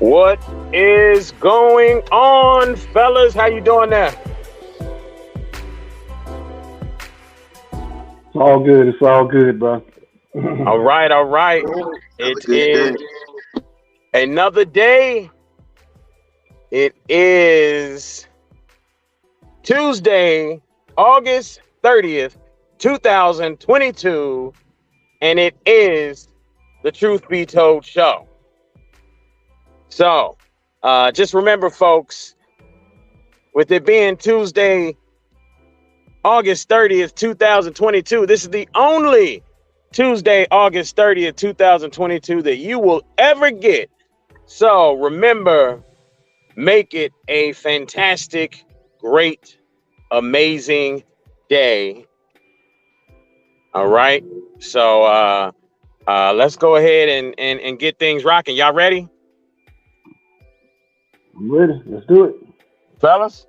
What is going on, fellas? How you doing there? It's all good. It's all good, bro. All right. It is another day. It is Tuesday, August 30th, 2022, and it is the Truth Be Told show. So, just remember, folks, with it being Tuesday, August 30th, 2022, this is the only Tuesday, August 30th, 2022 that you will ever get. So, remember, make it a fantastic, great, amazing day. All right. So, let's go ahead and get things rocking. Y'all ready? I'm ready. Let's do it, fellas.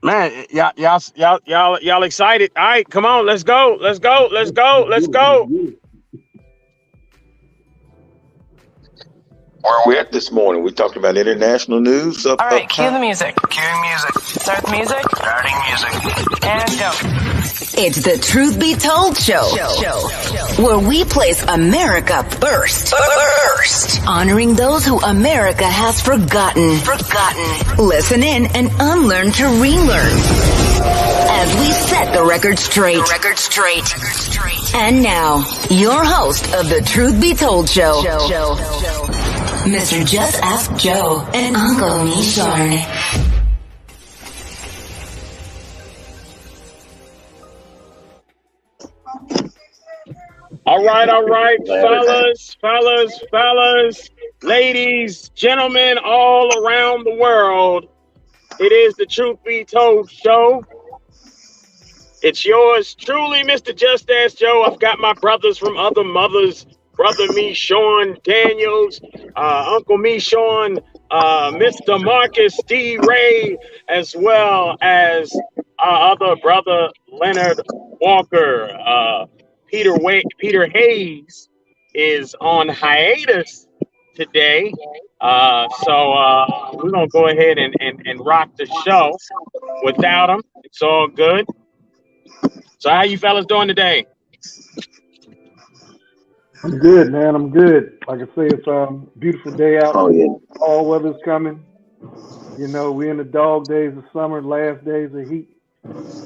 Man, y'all excited? All right, come on, let's go. Where are we at this morning? We talked about international news. All right, cue the music. Start the music. Starting music. And go. It's the Truth Be Told show, where we place America first. Honoring those who America has forgotten. Listen in and unlearn to relearn. As we set the record straight. And now, your host of the Truth Be Told show, Mr. Just Ask Joe and Uncle Mishorn. All right, fellas, ladies, gentlemen, all around the world. It is the Truth Be Told show. It's yours truly, Mr. Just Ask Joe. I've got my brothers from other mothers, Brother Mishorn Daniels, Uncle Mishorn, Mr. Marcus D. Ray, as well as our other brother, Leonard Walker. Peter Hayes is on hiatus today. So we're going to go ahead and rock the show without him. It's all good. So how you fellas doing today? I'm good, man. I'm good. Like I say, it's a beautiful day out. Oh, yeah. All weather's coming. You know, we're in the dog days of summer, last days of heat.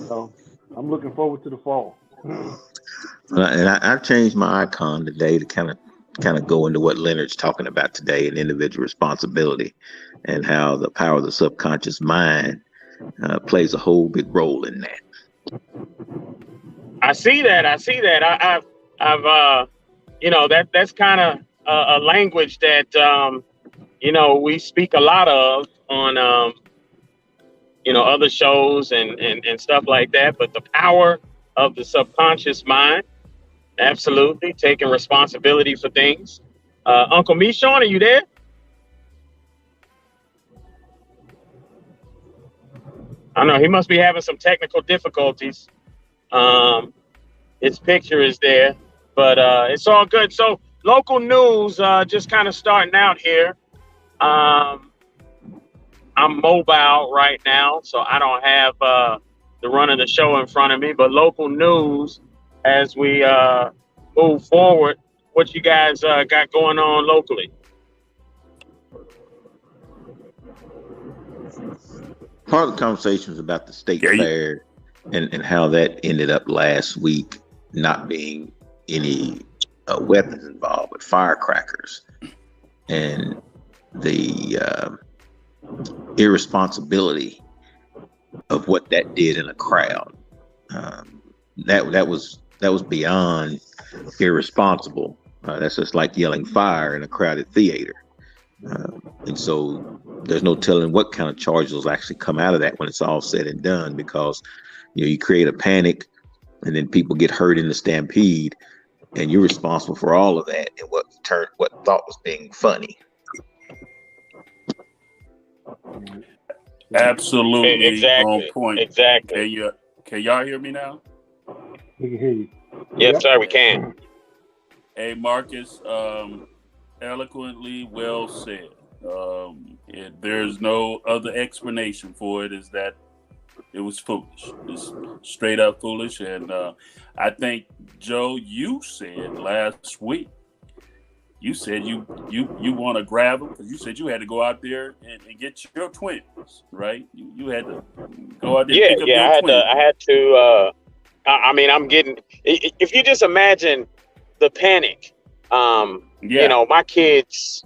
So I'm looking forward to the fall. And I've changed my icon today to kind of go into what Leonard's talking about today, and individual responsibility, and how the power of the subconscious mind plays a whole big role in that. I see that. I've that's kind of a language that we speak a lot of on other shows and stuff like that. But the power of the subconscious mind, absolutely taking responsibility for things. Uncle Mishorn, are you there? I know he must be having some technical difficulties. His picture is there, but it's all good. So local news, just kind of starting out here. I'm mobile right now, so I don't have the run of the show in front of me, but local news as we move forward what you guys got going on locally. Part of the conversation was about the state fair and how that ended up last week not being any weapons involved, but firecrackers, and the irresponsibility of what that did in a crowd. That was beyond irresponsible. That's just like yelling fire in a crowded theater. And so there's no telling what kind of charges will actually come out of that when it's all said and done, because you create a panic and then people get hurt in the stampede, and you're responsible for all of that and what thought was being funny. Absolutely. Exactly. On point. Exactly. Can y'all hear me now? We can hear you. Yes, sir, we can. Hey, Marcus, eloquently well said. There's no other explanation for it, is that it was foolish. It's straight up foolish. And I think, Joe, you said last week, you said you want to grab them because you said you had to go out there and get your twins, right? You had to go out there and pick up your twins. I had to. I mean, I'm getting. If you just imagine the panic, my kids.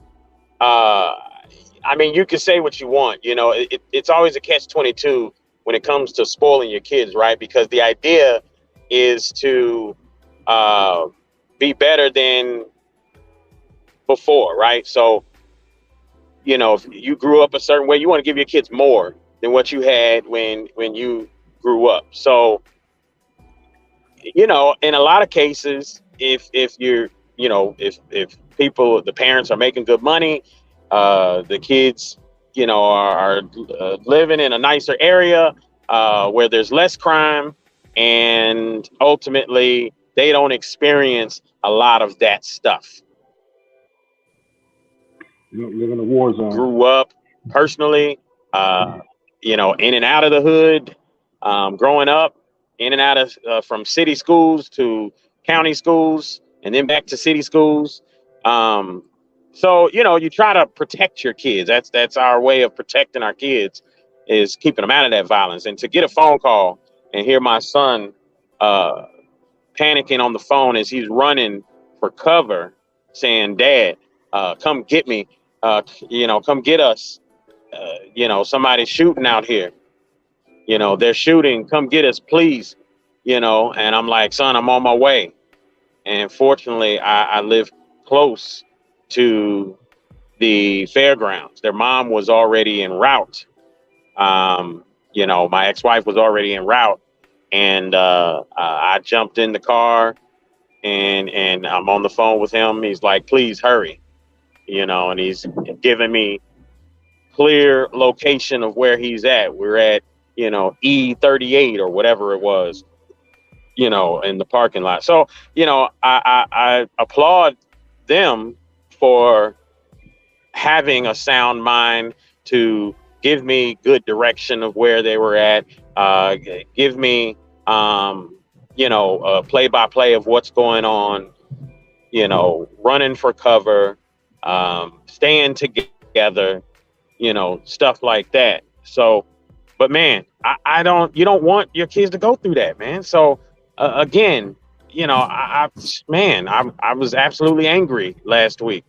I mean, you can say what you want. It's always a catch-22 when it comes to spoiling your kids, right? Because the idea is to be better than before, right? So, if you grew up a certain way, you want to give your kids more than what you had when you grew up. So, in a lot of cases, if you're, if people, the parents are making good money, the kids, are living in a nicer area where there's less crime, and ultimately they don't experience a lot of that stuff. You don't live in a war zone. Grew up personally, in and out of the hood, growing up in and out of from city schools to county schools and then back to city schools. So, you try to protect your kids. That's our way of protecting our kids, is keeping them out of that violence. And to get a phone call and hear my son panicking on the phone as he's running for cover, saying, "Dad, come get me. Come get us. Somebody's shooting out here. They're shooting. Come get us, please." And I'm like, "Son, I'm on my way." And fortunately, I live close to the fairgrounds. Their mom was already en route. My ex-wife was already en route, and I jumped in the car, and I'm on the phone with him. He's like, "Please hurry," and he's giving me clear location of where he's at. We're at, E38 or whatever it was, in the parking lot. So, I applaud them for having a sound mind to give me good direction of where they were at, give me, a play-by-play of what's going on, running for cover, staying together, stuff like that. So, but man, you don't want your kids to go through that, man. So again, I was absolutely angry last week.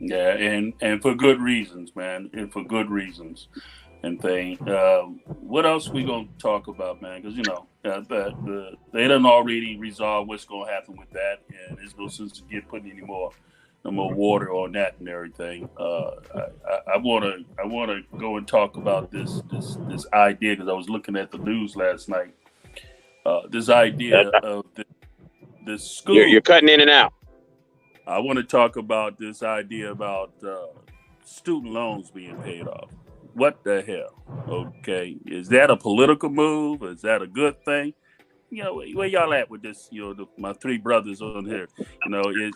Yeah, and for good reasons, man, and for good reasons and thing. What else we gonna talk about, man? Because they done already resolved what's gonna happen with that, and there's no sense to get putting any more water on that and everything. I wanna go and talk about this idea, because I was looking at the news last night. This idea of the school. You're cutting in and out. I want to talk about this idea about student loans being paid off. What the hell? Okay, is that a political move? Is that a good thing? Where y'all at with this? My three brothers on here.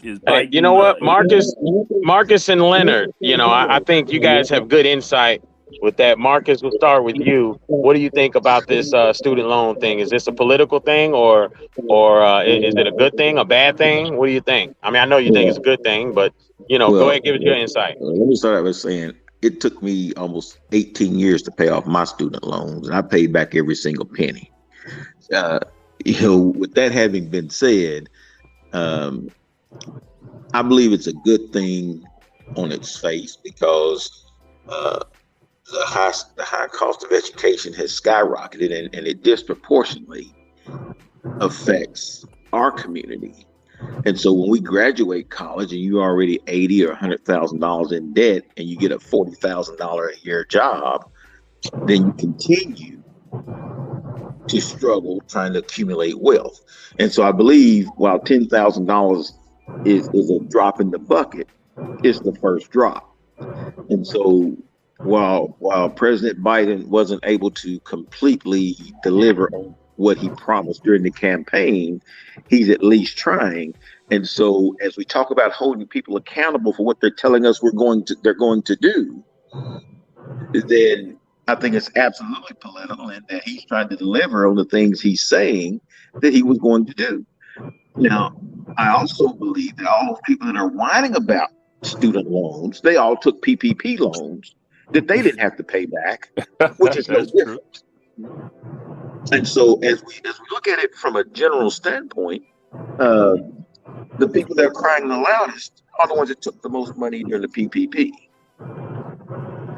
Is Biden, you know what, Marcus and Leonard. I think you guys have good insight with that, Marcus, we'll start with you. What do you think about this student loan thing? Is this a political thing, or is it a good thing, a bad thing? What do you think? I mean, I know you think it's a Well, good thing, but go well, ahead, give us your insight. let me start out by saying it took me almost 18 years to pay off my student loans, and I paid back every single penny. Uh, with that having been said, um, I believe it's a good thing on its face because uh, the high cost of education has skyrocketed, and it disproportionately affects our community. And so when we graduate college and you're already $80,000 or $100,000 in debt, and you get a $40,000 a year job, then you continue to struggle trying to accumulate wealth. And so I believe while $10,000 is a drop in the bucket, it's the first drop. And so while President Biden wasn't able to completely deliver on what he promised during the campaign, he's at least trying. And so as we talk about holding people accountable for what they're telling us they're going to do, then I think it's absolutely political in that he's trying to deliver on the things he's saying that he was going to do. Now, I also believe that all those people that are whining about student loans, they all took PPP loans that they didn't have to pay back, which is no different. And so as we look at it from a general standpoint, the people that are crying the loudest are the ones that took the most money during the PPP.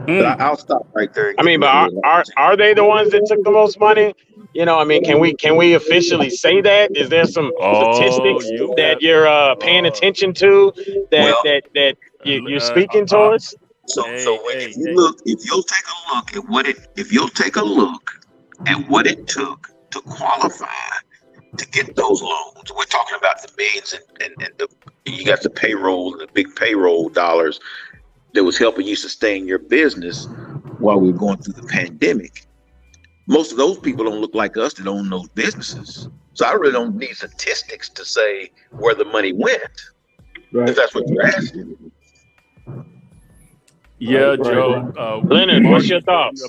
But I'll stop right there. I mean, but are they the ones that took the most money? I mean, can we officially say that? Is there some statistics that you're paying attention to that you're speaking towards? If you'll take a look at what it took to qualify to get those loans, we're talking about the millions and you got the payroll, the big payroll dollars that was helping you sustain your business while we were going through the pandemic. Most of those people don't look like us that own those businesses. So I really don't need statistics to say where the money went, if that's what you're asking. Yeah, Joe. Leonard, what's your thoughts?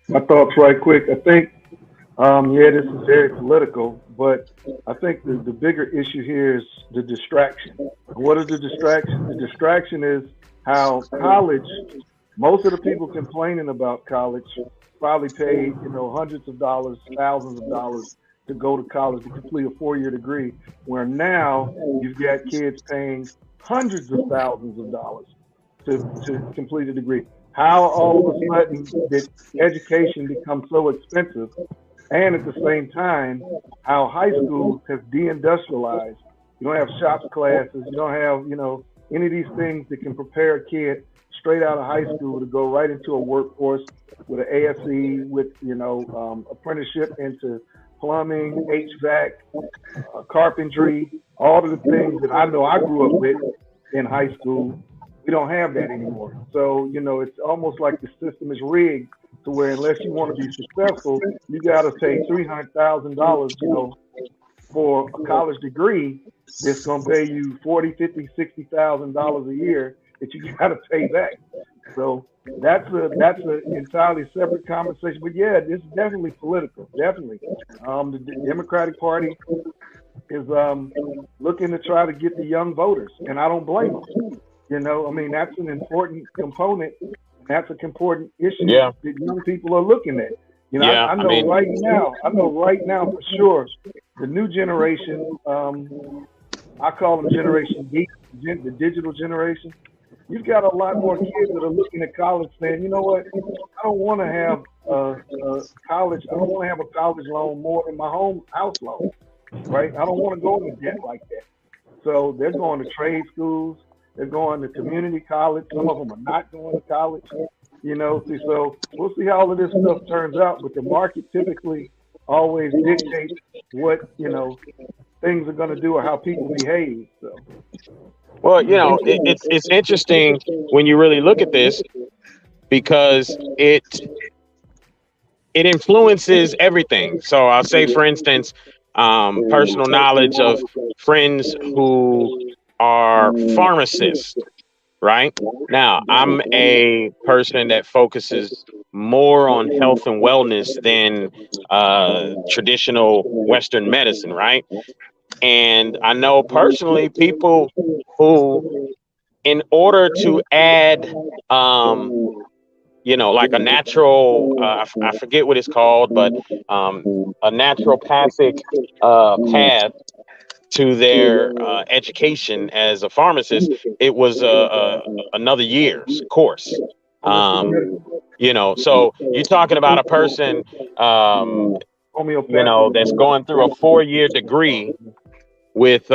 My thoughts right quick. I think, this is very political, but I think the bigger issue here is the distraction. What is the distraction? The distraction is how college, most of the people complaining about college probably paid, hundreds of dollars, thousands of dollars to go to college to complete a 4-year degree, where now you've got kids paying hundreds of thousands of dollars to complete a degree. How all of a sudden did education become so expensive? And at the same time, how high school has deindustrialized. You don't have shops classes. You don't have, any of these things that can prepare a kid straight out of high school to go right into a workforce with an ASE, with, apprenticeship into plumbing, HVAC, carpentry, all of the things that I know I grew up with in high school. We don't have that anymore. So, it's almost like the system is rigged to where unless you want to be successful, you got to pay $300,000, for a college degree that's going to pay you $40,000, $50,000, $60,000 a year that you got to pay back. So that's an entirely separate conversation. But yeah, it's definitely political. Definitely, the Democratic Party is looking to try to get the young voters, and I don't blame them. That's an important component. That's an important issue that young people are looking at. I know right now for sure, the new generation, I call them Generation D, the digital generation. You've got a lot more kids that are looking at college saying, you know what, I don't want to have college. I don't want to have a college loan more than my house loan, right? I don't want to go into debt like that. So they're going to trade schools. They're going to community college. Some of them are not going to college. So we'll see how all of this stuff turns out. But the market typically always dictates what, things are going to do or how people behave. So. Well, it's interesting when you really look at this because it influences everything. So I'll say, for instance, personal knowledge of friends who are pharmacists, right? Now, I'm a person that focuses more on health and wellness than traditional Western medicine, right? And I know personally people who, in order to add, like a natural, I forget what it's called, but a naturopathic path to their education as a pharmacist, it was another year's course. Western Um, medicine, so you're talking about a person, homeopathic. that's going through a 4-year degree with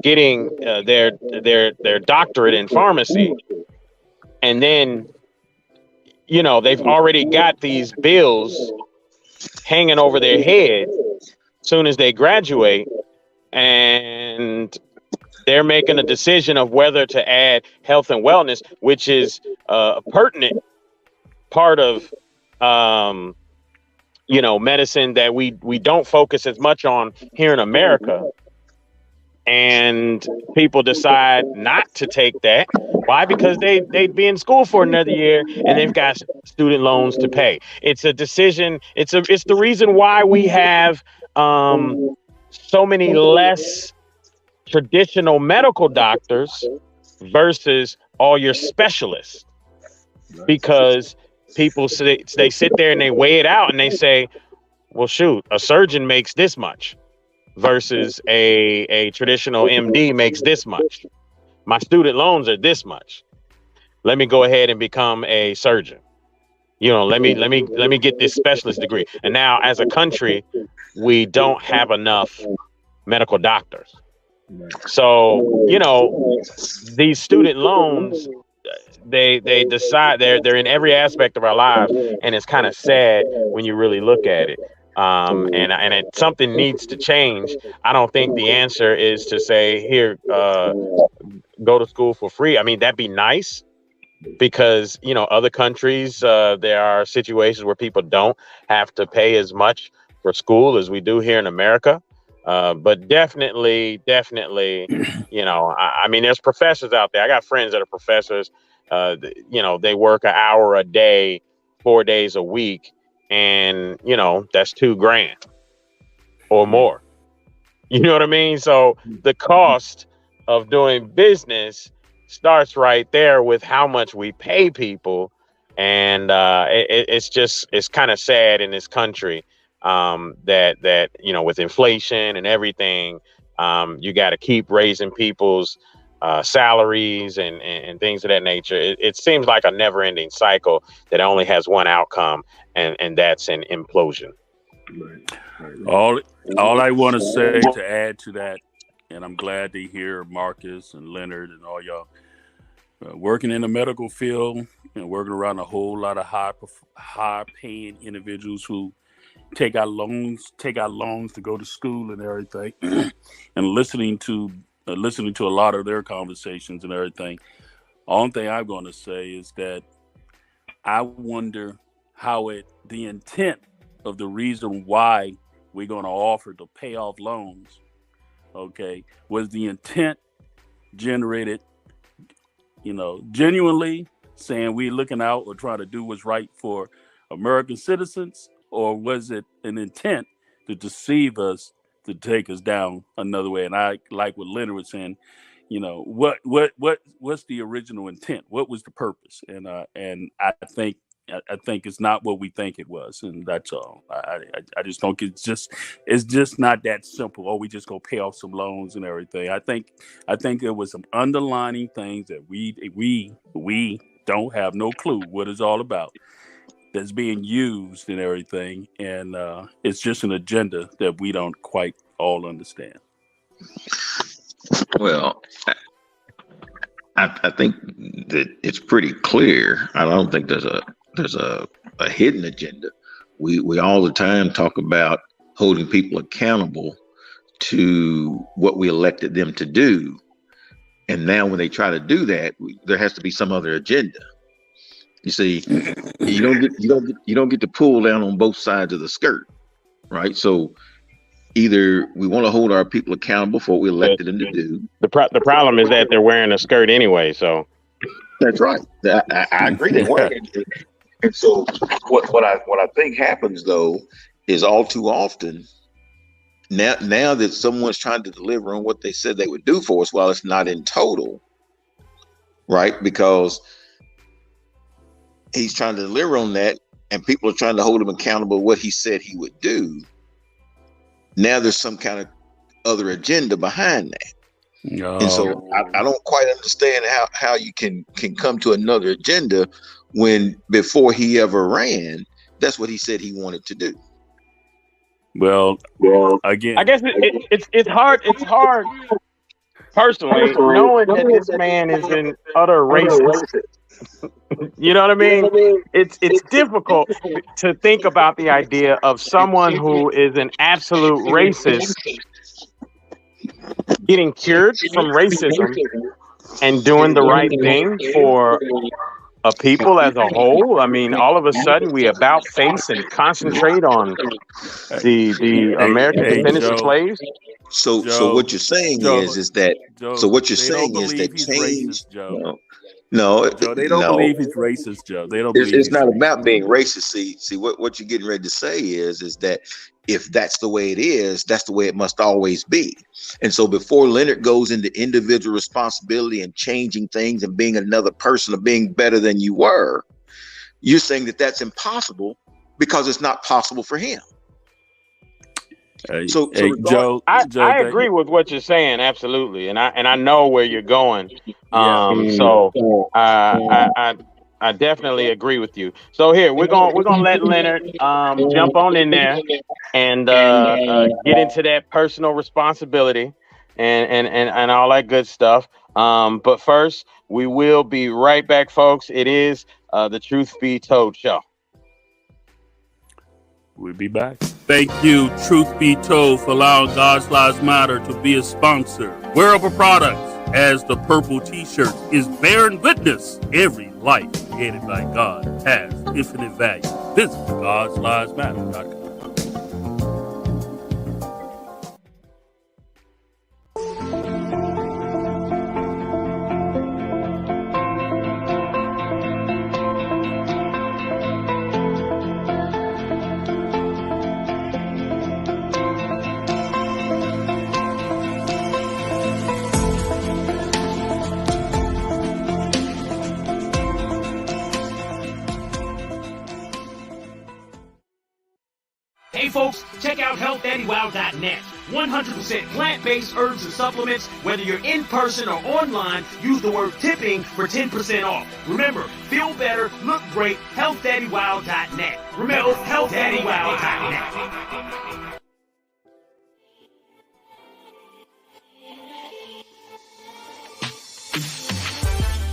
getting their doctorate in pharmacy, and then they've already got these bills hanging over their head soon as they graduate, and they're making a decision of whether to add health and wellness, which is a pertinent part of medicine that we don't focus as much on here in America. And people decide not to take that. Why? Because they'd be in school for another year and they've got student loans to pay. It's a decision. It's the reason why we have so many less traditional medical doctors versus all your specialists, because people they sit there and they weigh it out and they say, well, shoot, a surgeon makes this much versus a traditional MD makes this much. My student loans are this much. Let me go ahead and become a surgeon. Let me get this specialist degree. And now, as a country, we don't have enough medical doctors. So, these student loans, they decide they're in every aspect of our lives, and it's kind of sad when you really look at it. Something needs to change. I don't think the answer is to say, here, go to school for free. I mean, that'd be nice, because other countries, there are situations where people don't have to pay as much for school as we do here in America. But definitely, I mean, there's professors out there. I got friends that are professors. They work an hour a day, 4 days a week, and that's $2,000 or more. You know what I mean? So the cost of doing business starts right there with how much we pay people, and it's kind of sad in this country, that with inflation and everything, you got to keep raising people's salaries and things of that nature. It seems like a never-ending cycle that only has one outcome, and that's an implosion. All I want to say to add to that, and I'm glad to hear Marcus and Leonard and all y'all working in the medical field and working around a whole lot of high-paying individuals who take out loans to go to school and everything, and listening to a lot of their conversations and everything. Only thing I'm going to say is that I wonder how the intent of the reason why we're going to offer to pay off loans, okay, was the intent generated, genuinely saying we're looking out or trying to do what's right for American citizens, or was it an intent to deceive us, to take us down another way? And I like what Leonard was saying, what's the original intent? What was the purpose? And I think it's not what we think it was, and that's all. I just don't. It's just not that simple. Oh, we just go pay off some loans and everything. I think there was some underlining things that we don't have no clue what it's all about, that's being used and everything, and it's just an agenda that we don't quite all understand. Well, I think that it's pretty clear. I don't think there's a hidden agenda. We all the time talk about holding people accountable to what we elected them to do, and now when they try to do that, there has to be some other agenda. You see, you don't get to pull down on both sides of the skirt, right? So either we want to hold our people accountable for what we elected them to do. The problem is that they're wearing a skirt anyway, so. That's right. I agree that way. And so what I think happens though is all too often now that someone's trying to deliver on what they said they would do for us, while it's not in total, right? Because he's trying to deliver on that, and people are trying to hold him accountable to what he said he would do. Now there's some kind of other agenda behind that. No. And so I don't quite understand how you can come to another agenda when before he ever ran, that's what he said he wanted to do. Well, again, I guess it's hard. It's hard, personally, knowing that this man is an utter racist. You know what I mean? It's difficult to think about the idea of someone who is an absolute racist getting cured from racism and doing the right thing for a people as a whole. I mean, all of a sudden we about face and concentrate on the American descendants of slaves. So what you're saying is that so what you're saying is that change. Racist, Joe. No, Joe, they don't believe he's racist, Joe. They don't believe it's not about being racist. See what you're getting ready to say is that if that's the way it is, that's the way it must always be. And so before Leonard goes into individual responsibility and changing things and being another person or being better than you were, you're saying that that's impossible because it's not possible for him. Joe, I agree with what you're saying, absolutely, and I know where you're going. So I definitely agree with you. So here we're gonna let Leonard jump on in there and get into that personal responsibility and all that good stuff. But first, we will be right back, folks. It is the Truth Be Told show. We'll be back. Thank you, Truth Be Told, for allowing God's Lives Matter to be a sponsor. Wearable Products, as the purple t-shirt, is bearing witness. Every life created by God has infinite value. Visit God'sLivesMatter.com. Hey folks, check out HealthDaddyWow.net. 100% plant-based herbs and supplements. Whether you're in person or online, use the word tipping for 10% off. Remember, feel better, look great, HealthDaddyWow.net. Remember, HealthDaddyWow.net.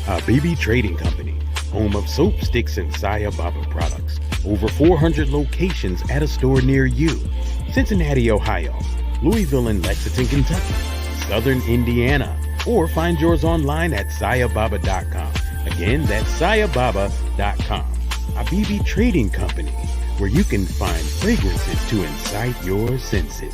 Habibi Trading Company, home of soap, sticks, and Saya Baba products. Over 400 locations at a store near you. Cincinnati, Ohio, Louisville and Lexington, Kentucky, Southern Indiana, or find yours online at sayababa.com. Again, that's sayababa.com. Habibi Trading Company, where you can find fragrances to incite your senses.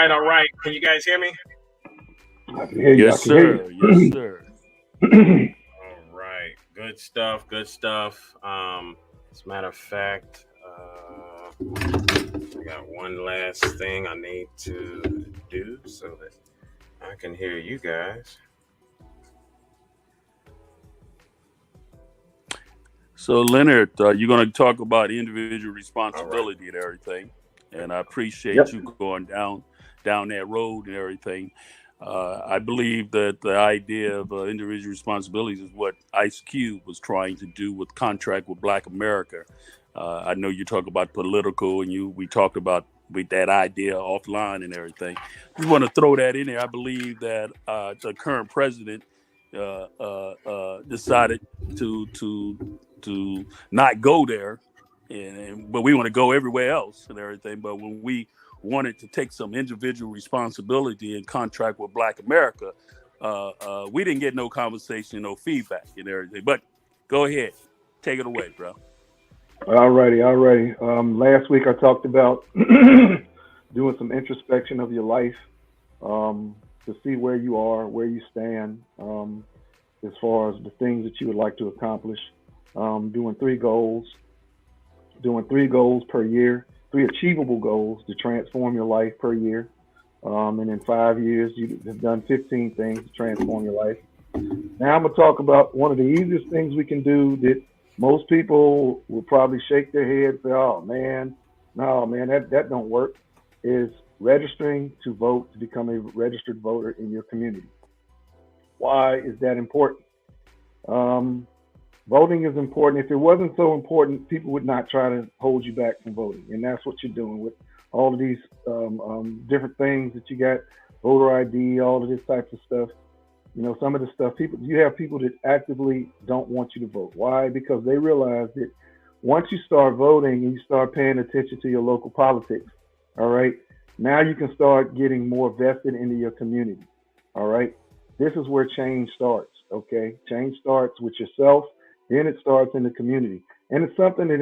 All right. Can you guys hear me? I can hear you. Yes, sir. Yes, sir. All right. Good stuff. As a matter of fact, I got one last thing I need to do so that I can hear you guys. So, Leonard, you're going to talk about individual responsibility and everything. And I appreciate you going down that road and everything. I believe that the idea of individual responsibilities is what Ice Cube was trying to do with Contract with Black America. I know you talk about political, and we talked about with that idea offline and everything. Just want to throw that in there. I believe that the current president decided to not go there but we want to go everywhere else and everything. But when we wanted to take some individual responsibility and contract with Black America, we didn't get no conversation, no feedback and everything. But go ahead, take it away, bro. All righty. Last week I talked about doing some introspection of your life, to see where you are, where you stand, as far as the things that you would like to accomplish. Doing three goals per year, 3 achievable goals to transform your life per year. And in 5 years, you have done 15 things to transform your life. Now I'm gonna talk about one of the easiest things we can do that most people will probably shake their head and say, "Oh man, no man, that don't work." Is registering to vote, to become a registered voter in your community. Why is that important? Voting is important. If it wasn't so important, people would not try to hold you back from voting, and that's what you're doing with all of these different things that you got, voter ID, all of this types of stuff. You know, some of the stuff you have people that actively don't want you to vote. Why? Because they realize that once you start voting and you start paying attention to your local politics, all right, now you can start getting more vested into your community. All right. This is where change starts. Okay. Change starts with yourself, then it starts in the community. And it's something that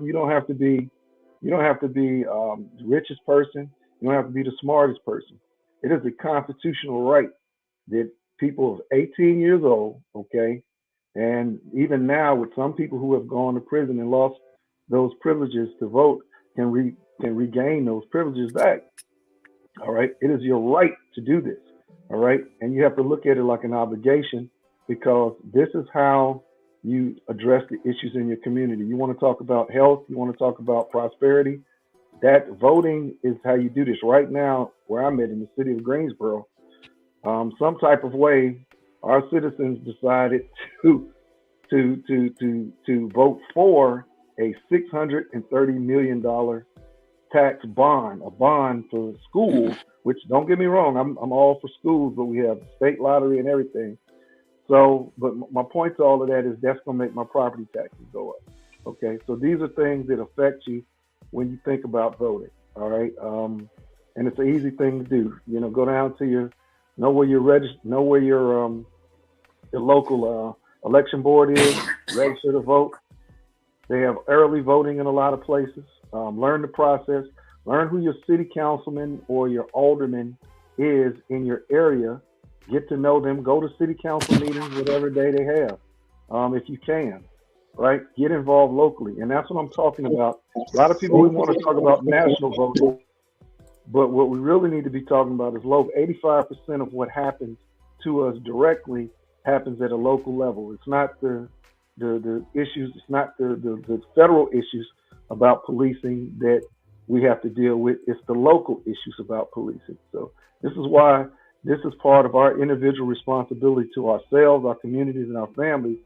you don't have to be the richest person. You don't have to be the smartest person. It is a constitutional right that people of 18 years old, okay, and even now with some people who have gone to prison and lost those privileges to vote can regain those privileges back. All right. It is your right to do this. All right. And you have to look at it like an obligation, because this is how you address the issues in your community. You want to talk about health, you want to talk about prosperity. That voting is how you do this. Right now, where I'm at in the city of Greensboro, some type of way, our citizens decided to vote for a $630 million tax bond, a bond for schools. Which, don't get me wrong, I'm all for schools, but we have state lottery and everything. So, but my point to all of that is that's going to make my property taxes go up. Okay, so these are things that affect you when you think about voting. All right, and it's an easy thing to do. You know, go down to know where your local election board is, register to vote. They have early voting in a lot of places. Learn the process. Learn who your city councilman or your alderman is in your area. Get to know them. Go to city council meetings, whatever day they have, if you can. Right? Get involved locally, and that's what I'm talking about. A lot of people want to talk about national voting, but what we really need to be talking about is local. 85% of what happens to us directly happens at a local level. It's not the issues. It's not the federal issues about policing that we have to deal with. It's the local issues about policing. So this is why this is part of our individual responsibility to ourselves, our communities, and our families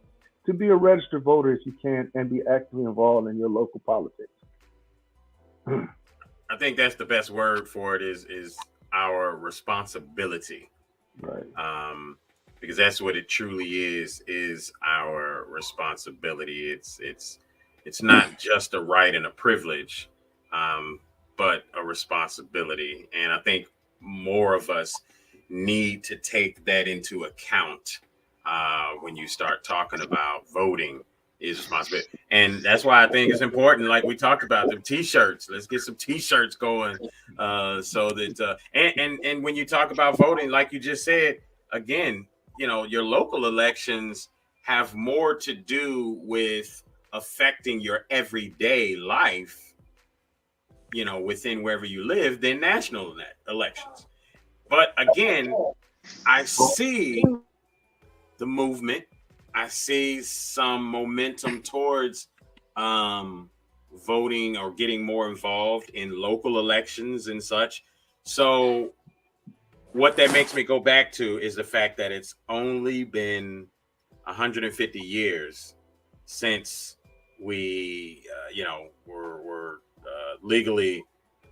to be a registered voter if you can and be actively involved in your local politics. I think that's the best word for it is our responsibility. Right. Because that's what it truly is our responsibility. It's not just a right and a privilege, but a responsibility. And I think more of us need to take that into account when you start talking about voting is responsibility. And that's why I think it's important, like we talked about, the t-shirts. Let's get some t-shirts going so that and when you talk about voting, like you just said, again, you know, your local elections have more to do with affecting your everyday life, you know, within wherever you live than national elections. But again, I see the movement. I see some momentum towards voting or getting more involved in local elections and such. So what that makes me go back to is the fact that it's only been 150 years since we, were legally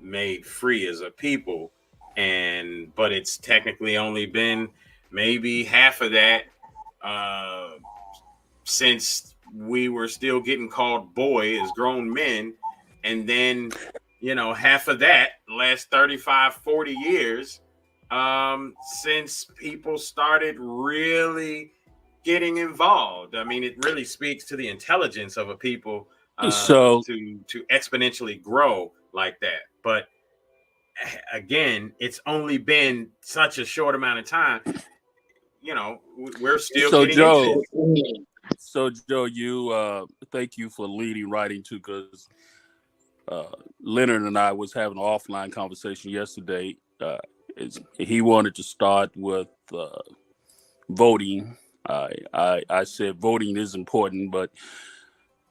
made free as a people. But it's technically only been maybe half of that since we were still getting called boy as grown men. And then, half of that last 35, 40 years, since people started really getting involved. I mean, it really speaks to the intelligence of a people to exponentially grow like that. But again, it's only been such a short amount of time. We're still getting into it. So Joe, you thank you for leading right into, because Leonard and I was having an offline conversation yesterday. He wanted to start with voting. I said voting is important, but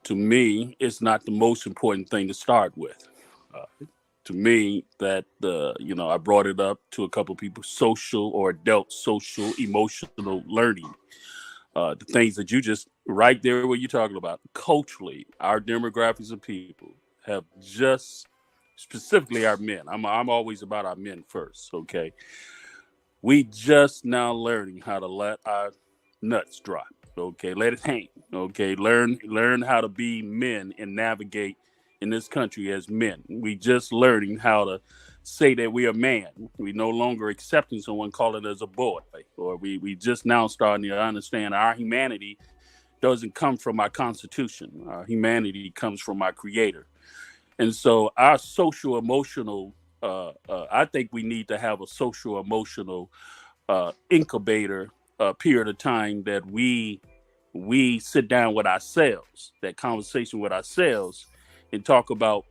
to me, it's not the most important thing to start with. To me, that I brought it up to a couple of people: social or adult social emotional learning. The things that you just right there, what you're talking about, culturally, our demographics of people have just, specifically our men. I'm always about our men first. Okay, we just now learning how to let our nuts drop. Okay, let it hang. Okay, learn how to be men and navigate in this country as men. We just learning how to say that we are man. We no longer accepting someone calling us a boy, or we just now starting to understand our humanity doesn't come from our Constitution. Our humanity comes from our Creator. And so our social emotional, I think we need to have a social emotional incubator period of time that we sit down with ourselves, that conversation with ourselves, and talk about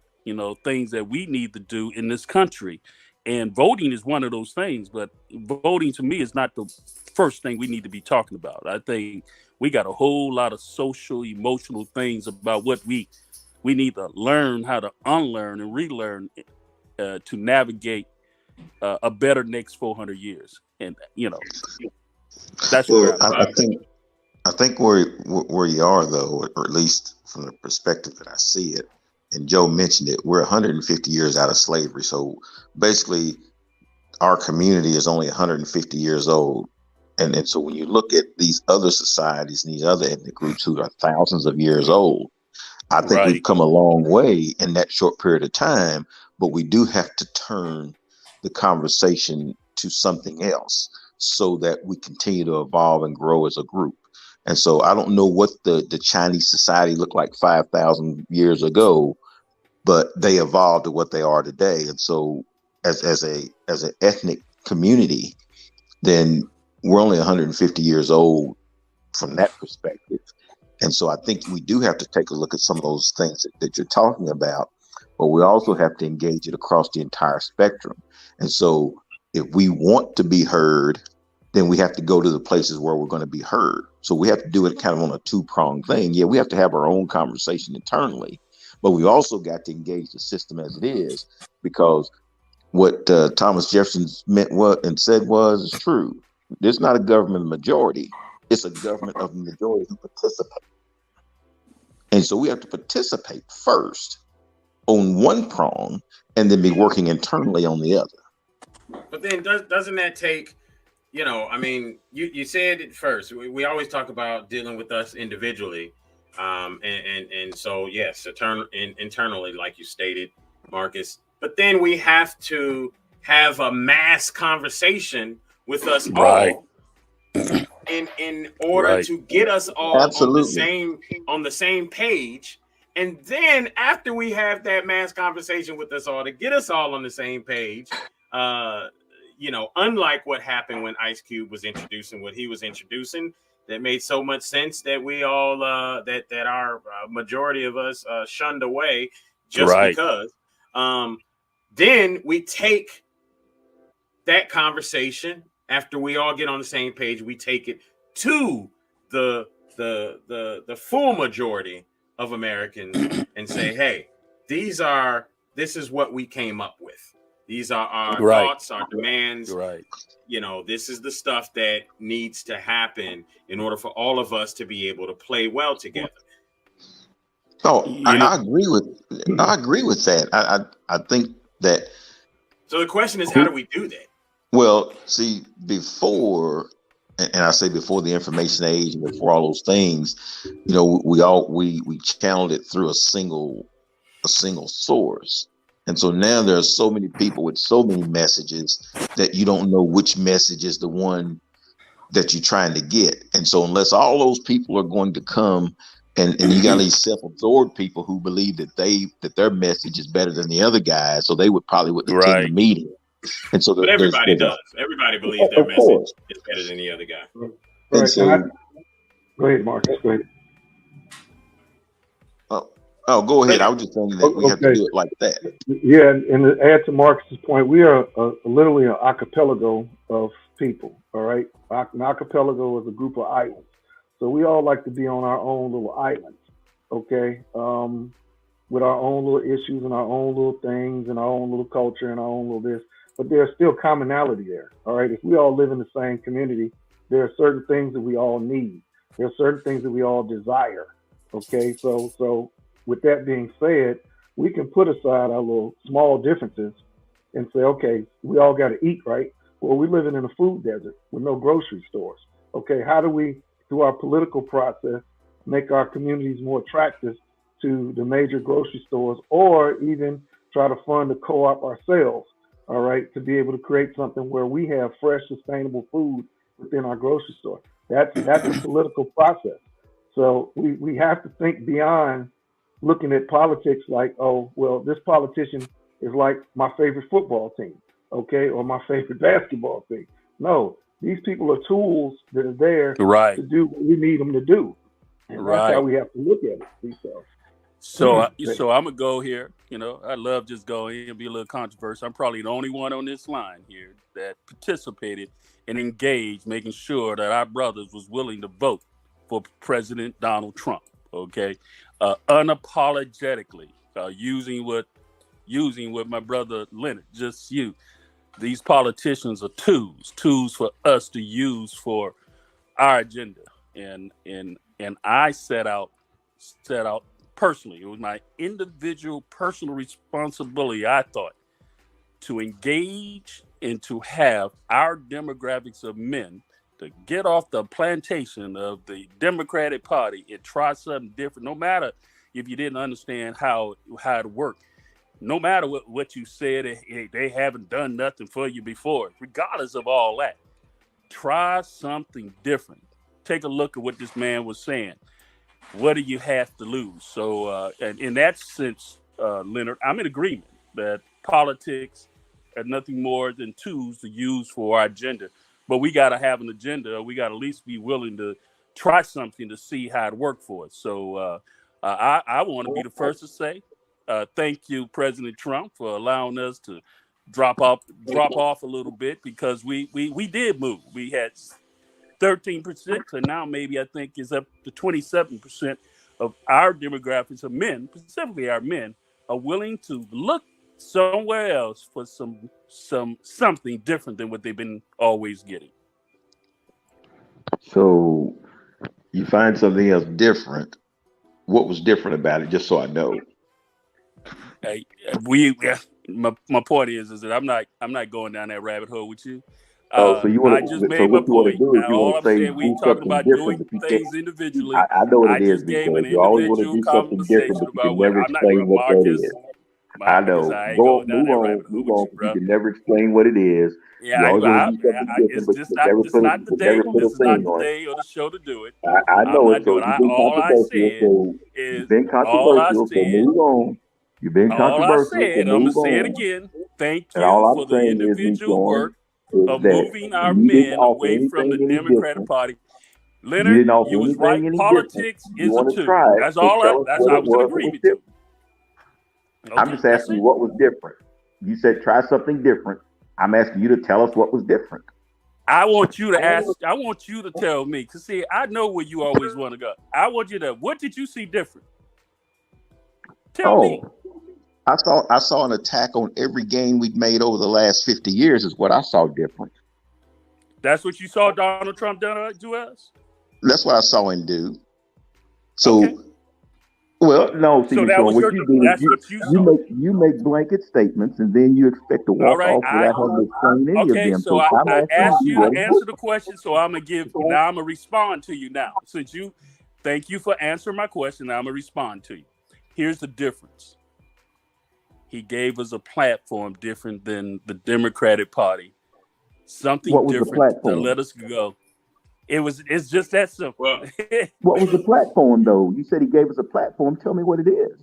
things that we need to do in this country. And voting is one of those things, but voting to me is not the first thing we need to be talking about. I think we got a whole lot of social emotional things about what we need to learn how to unlearn and relearn to navigate a better next 400 years. And that's Well, where I think where you are, though, or at least from the perspective that I see it, and Joe mentioned it, we're 150 years out of slavery. So basically, our community is only 150 years old. And so when you look at these other societies and these other ethnic groups who are thousands of years old, I think we've come a long way in that short period of time, but we do have to turn the conversation to something else so that we continue to evolve and grow as a group. And so I don't know what the Chinese society looked like 5,000 years ago, but they evolved to what they are today. And so as an ethnic community, then we're only 150 years old from that perspective. And so I think we do have to take a look at some of those things that you're talking about, but we also have to engage it across the entire spectrum. And so if we want to be heard, then we have to go to the places where we're going to be heard. So we have to do it kind of on a two-pronged thing. Yeah, we have to have our own conversation internally, but we also got to engage the system as it is, because what Thomas Jefferson meant and said is true. There's not a government majority. It's a government of the majority who participate. And so we have to participate first on one prong and then be working internally on the other. But then doesn't that take, you said it first. We always talk about dealing with us individually. And so, yes, internally, like you stated, Marcus. But then we have to have a mass conversation with us all in order to get us all on the same page. And then after we have that mass conversation with us all to get us all on the same page, unlike what happened when Ice Cube was introducing what he was introducing, that made so much sense that we all that our majority of us shunned away just because. Then we take that conversation after we all get on the same page. We take it to the full majority of Americans and say, "Hey, this is what we came up with. These are our thoughts, our demands. This is the stuff that needs to happen in order for all of us to be able to play well together." Oh, I agree with that. I think that. So the question is, how do we do that? Well, see, before and I say before the information age and before all those things, we channeled it through a single source. And so now there are so many people with so many messages that you don't know which message is the one that you're trying to get. And so unless all those people are going to come and you got these self-absorbed people who believe that their message is better than the other guy, so they would attend the meeting. And so but everybody does. Everybody believes their message is better than the other guy. Right. And so, go ahead, Marcus. Go ahead. Oh, go ahead. I was just saying that we have to do it like that. Yeah, and to add to Marcus's point, we are literally an archipelago of people. All right, an archipelago is a group of islands. So we all like to be on our own little islands. Okay, with our own little issues and our own little things and our own little culture and our own little this. But there's still commonality there. All right, if we all live in the same community, there are certain things that we all need. There are certain things that we all desire. Okay, so with that being said, we can put aside our little small differences and say, okay, we all got to eat, right? Well, we're living in a food desert with no grocery stores. Okay, how do we, through our political process, make our communities more attractive to the major grocery stores, or even try to fund a co-op ourselves, all right, to be able to create something where we have fresh, sustainable food within our grocery store? That's a political process. So we have to think beyond looking at politics like, oh, well, this politician is like my favorite football team, okay, or my favorite basketball team. No, these people are tools that are there to do what we need them to do. And that's how we have to look at it. So I'm going to go here. I love just going and be a little controversial. I'm probably the only one on this line here that participated and engaged, making sure that our brothers was willing to vote for President Donald Trump. Okay, unapologetically, using what my brother Leonard just used. These politicians are tools for us to use for our agenda. And I set out personally. It was my individual personal responsibility, I thought, to engage and to have our demographics of men to get off the plantation of the Democratic Party and try something different, no matter if you didn't understand how it worked. No matter what you said, they haven't done nothing for you before. Regardless of all that, try something different. Take a look at what this man was saying. What do you have to lose? So, and in that sense, Leonard, I'm in agreement that politics are nothing more than tools to use for our agenda. But we got to have an agenda. We got to at least be willing to try something to see how it worked for us. So I want to be the first to say thank you, President Trump, for allowing us to drop off a little bit, because we did move. We had 13%, so now maybe I think is up to 27% of our demographics of men, specifically our men, are willing to look somewhere else for something different than what they've been always getting. So you find something else different. What was different about it, just so I know? My point is that I'm not going down that rabbit hole with you. So you want I just made my point. All I'm saying, we talking about doing things individually. I know what it is, just gave an you always want to individual do something different, conversation but you about can never I'm not explain going what that is. I know. I ain't going down that rabbit hole Move with on. you, bro. You can never explain what it is. Yeah, you always want to do something different, it's but just you not. never This put not the day. never put This a is not thing the on it. day or the show to do it. I know I'm it. So not you've doing. been All I said you've been all I controversial. So said. move on. You've been All I controversial. said. So I'm gonna move say it on. again. Thank And all you I'm for the saying is, individual work of that moving our you didn't men offer away from the anything any Democratic different. Party. You Leonard, didn't offer you was right. anything any different. Politics You is a want to tool. try it. That's So all. tell us I what it was in was agreement different. to. I'm just asking you what was different. You said try something different. I'm asking you to tell us what was different. I want you to ask. I want you to tell me. Because, see, I know where you always want to go. I want you to, what did you see different? Tell me. I saw an attack on every game we've made over the last 50 years is what I saw different. That's what you saw Donald Trump do to us? That's what I saw him do. So, Well, no. See, So that so was what your. you do is That's what you saw. you make blanket statements, and then you expect to All walk right. off without having to explain any of Okay. them. So So I'm I asking asked you, you what to is answer the different? question. So I'm gonna give. Now I'm gonna respond to you now. Since you, thank you for answering my question. Now I'm gonna respond to you. Here's the difference. He gave us a platform different than the Democratic Party. Something What was the different to platform? let us go. It's just that simple. Well, What was the platform, though? You said he gave us a platform. Tell me what it is.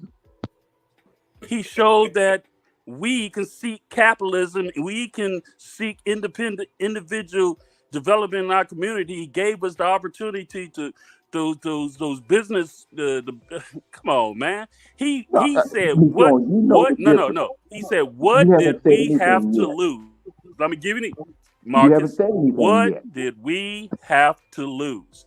He showed that we can seek capitalism, we can seek independent individual development in our community. He gave us the opportunity to those business come on, man. He said Sean, you know the difference. no. He said, You what haven't did said we have anything to yet. lose? Let me give you You haven't Marcus. said anything What yet. did we have to lose?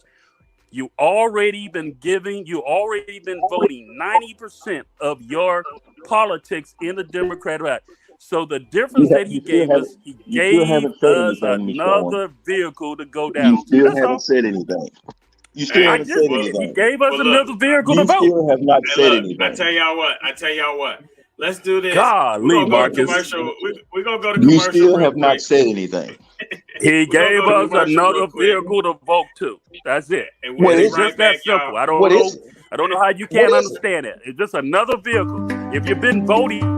You already been voting 90% of your politics in the Democratic Party. So the difference that he gave us, he You still gave haven't said us anything, Michonne. another vehicle to go You down. still That's haven't all. said anything. You still hey, I haven't said just well, he anything. gave us well, look, another vehicle to You vote. still have not hey, said look. I anything. tell y'all what. Let's do this. We're Golly, gonna go to Marcus. commercial. We're gonna go to You commercial still real have not quick. said anything. He We're gonna gave go to us commercial real another quick, vehicle to vote to. That's it. and we'll What And be it's is right just it? that back, simple. y'all. What is it? I don't know how you What can't is it? understand it. It's just another vehicle. If you've been voting.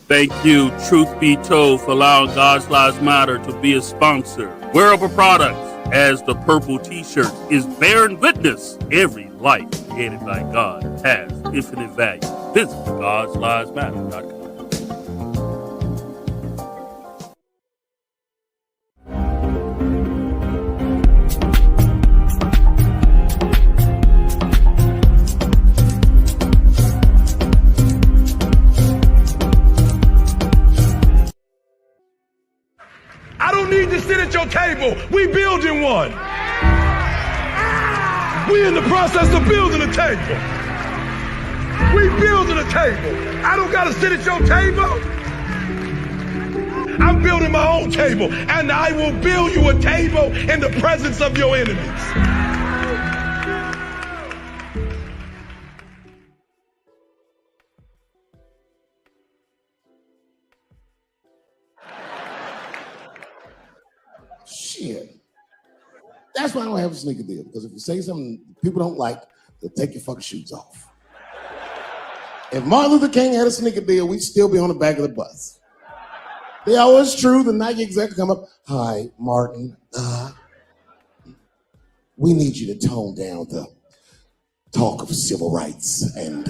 Thank you, Truth Be Told, for allowing God's Lives Matter to be a sponsor. Wearable products, as the purple t-shirt, is bearing witness every life created by God has infinite value. Visit God'sLivesMatter.com. I don't need to sit at your table. We building one. We in the process of building a table. We building a table. I don't gotta sit at your table. I'm building my own table, and I will build you a table in the presence of your enemies. Shit. That's why I don't have a sneaker deal, because if you say something people don't like, they'll take your fucking shoes off. If Martin Luther King had a sneaker deal, we'd still be on the back of the bus. They always true, the Nike exec come up, hi, Martin, we need you to tone down the talk of civil rights and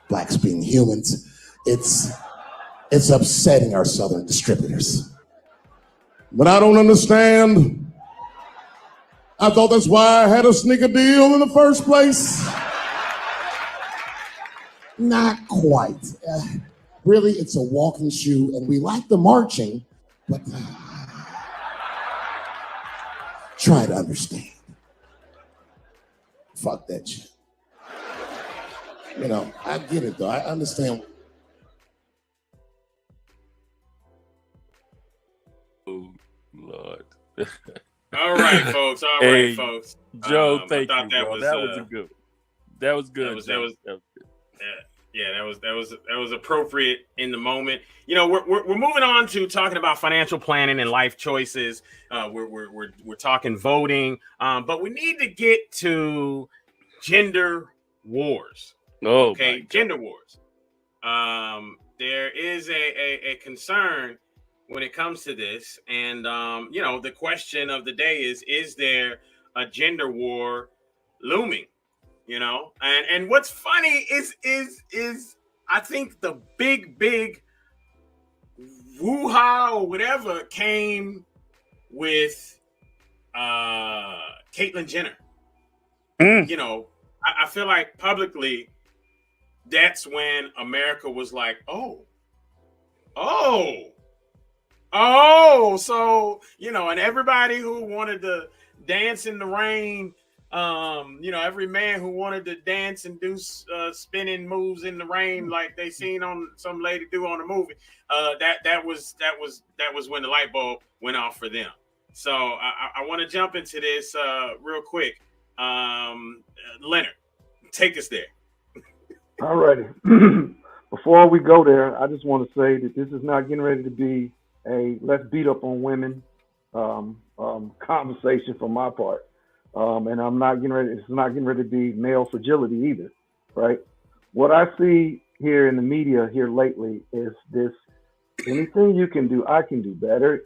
blacks being humans. It's upsetting our Southern distributors. But I don't understand. I thought that's why I had a sneaker deal in the first place. Not quite. Really, it's a walking shoe, and we like the marching, but try to understand. Fuck that shit. You know, I get it though. I understand. Oh, Lord. All right, folks. Hey, folks. Joe, I thank thought you, that bro. was That was a good. That was good. that was Joe. good. That was good. Yeah, that was appropriate in the moment. You know, we're moving on to talking about financial planning and life choices. We're talking voting, but we need to get to gender wars. Oh, okay, gender wars. There is a concern when it comes to this, and you know, the question of the day is there a gender war looming? You know, and what's funny is I think the big woo-ha or whatever came with Caitlyn Jenner. You know, I feel like publicly that's when America was like, oh, so, you know, and everybody who wanted to dance in the rain Every man who wanted to dance and do spinning moves in the rain like they seen on some lady do on a movie, that was when the light bulb went off for them. So I want to jump into this real quick. Leonard, take us there. All righty. Before we go there, I just want to say that this is not getting ready to be a let's beat up on women conversation from my part. And I'm not getting ready, it's not getting ready to be male fragility either, right? What I see here in the media here lately is this: anything you can do, I can do better.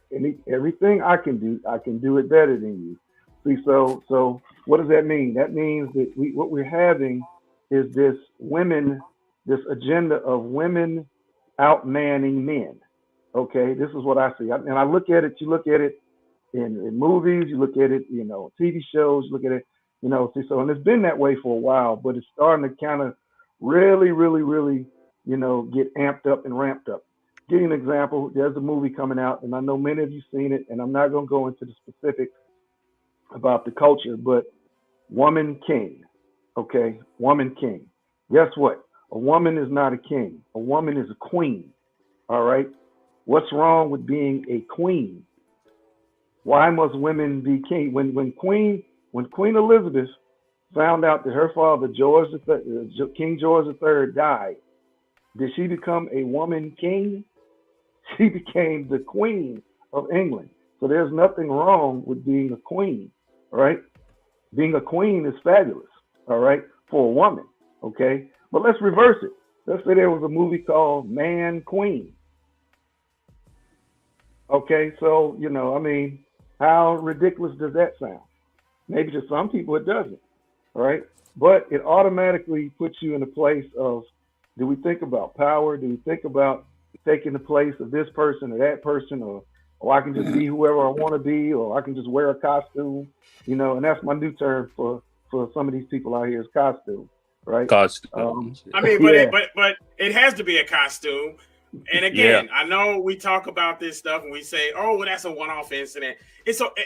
Everything I can do it better than you. See, so what does that mean? That means that what we're having is this agenda of women outmanning men. Okay, this is what I see, and I look at it. You look at it in movies, you look at it, TV shows, you look at it, and it's been that way for a while, but it's starting to kind of really, really, really, get amped up and ramped up. Give you an example. There's a movie coming out, and I know many of you seen it, and I'm not going to go into the specifics about the culture, but Woman King. Okay, Woman King. Guess what? A woman is not a king. A woman is a queen. All right. What's wrong with being a queen? Why must women be king? When Queen Elizabeth found out that her father King George III died, did she become a woman king? She became the Queen of England. So there's nothing wrong with being a queen, all right? Being a queen is fabulous, all right, for a woman, okay? But let's reverse it. Let's say there was a movie called Man Queen. Okay, so, how ridiculous does that sound? Maybe to some people it doesn't, all right? But it automatically puts you in a place of, do we think about power? Do we think about taking the place of this person or that person, or I can just be whoever I want to be, or I can just wear a costume, and that's my new term for some of these people out here is costume, right? Costume. But it has to be a costume. And again, I know we talk about this stuff and we say, "Oh, well, that's a one-off incident."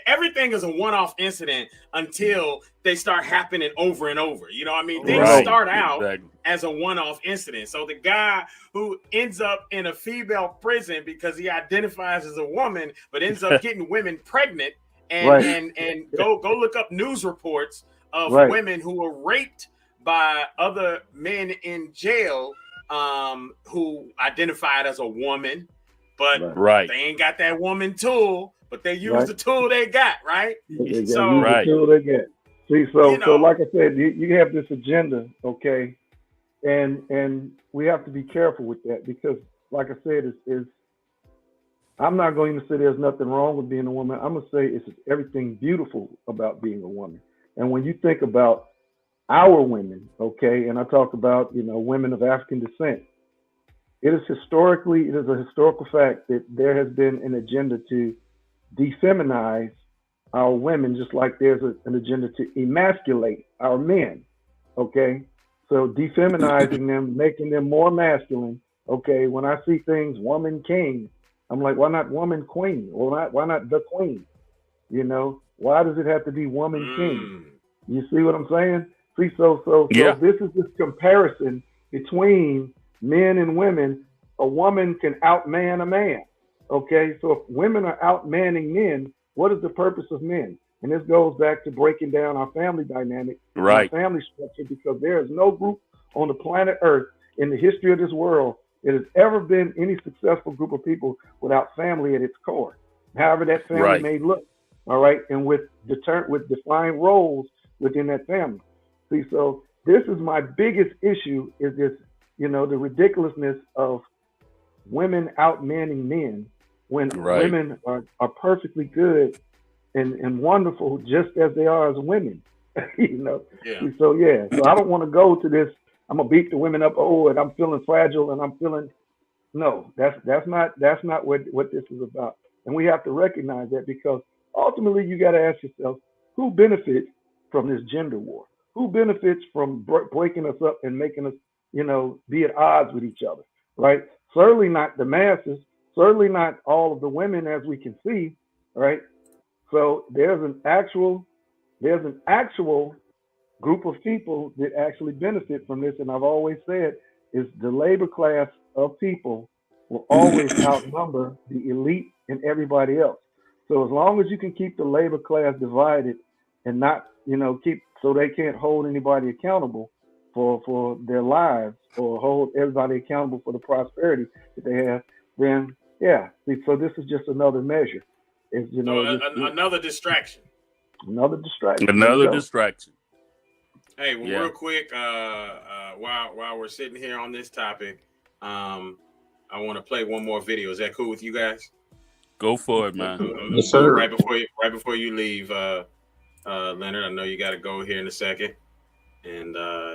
Everything is a one-off incident until they start happening over and over. Things start out as a one-off incident. So the guy who ends up in a female prison because he identifies as a woman, but ends up getting women pregnant, and go look up news reports of women who were raped by other men in jail. Who identified as a woman, but they ain't got that woman tool, but they use the tool they got, right? The tool they get. See, so like I said, you have this agenda, okay, and we have to be careful with that because, like I said, I'm not going to say there's nothing wrong with being a woman. I'm gonna say it's everything beautiful about being a woman. And when you think about our women, okay, and I talk about, women of African descent. It is a historical fact that there has been an agenda to defeminize our women, just like there's an agenda to emasculate our men, okay? So defeminizing them, making them more masculine, okay? When I see things, woman king, I'm like, why not woman queen? Or why not the queen? Why does it have to be woman king? You see what I'm saying? See, so this is this comparison between men and women. A woman can outman a man. Okay, so if women are outmanning men, what is the purpose of men? And this goes back to breaking down our family dynamic, our family structure, because there is no group on the planet Earth in the history of this world that has ever been any successful group of people without family at its core. However that family may look, all right, and with defined roles within that family. See, so this is my biggest issue is this, the ridiculousness of women outmanning men when women are perfectly good and wonderful just as they are as women, So I don't want to go to this, I'm going to beat the women up, and I'm feeling fragile and I'm feeling, no, that's not what this is about. And we have to recognize that because ultimately you got to ask yourself, who benefits from this gender war? Who benefits from breaking us up and making us, be at odds with each other, right? Certainly not the masses, certainly not all of the women as we can see, right? So there's an actual group of people that actually benefit from this, and I've always said, is the labor class of people will always outnumber the elite and everybody else. So as long as you can keep the labor class divided and not, keep so they can't hold anybody accountable for their lives or hold everybody accountable for the prosperity that they have, then yeah. So this is just another measure. Another distraction. Another distraction. Another distraction. Hey, well, real quick, while we're sitting here on this topic, I want to play one more video. Is that cool with you guys? Go for it, man. Yes, sir. Right before you leave, Leonard, I know you got to go here in a second, and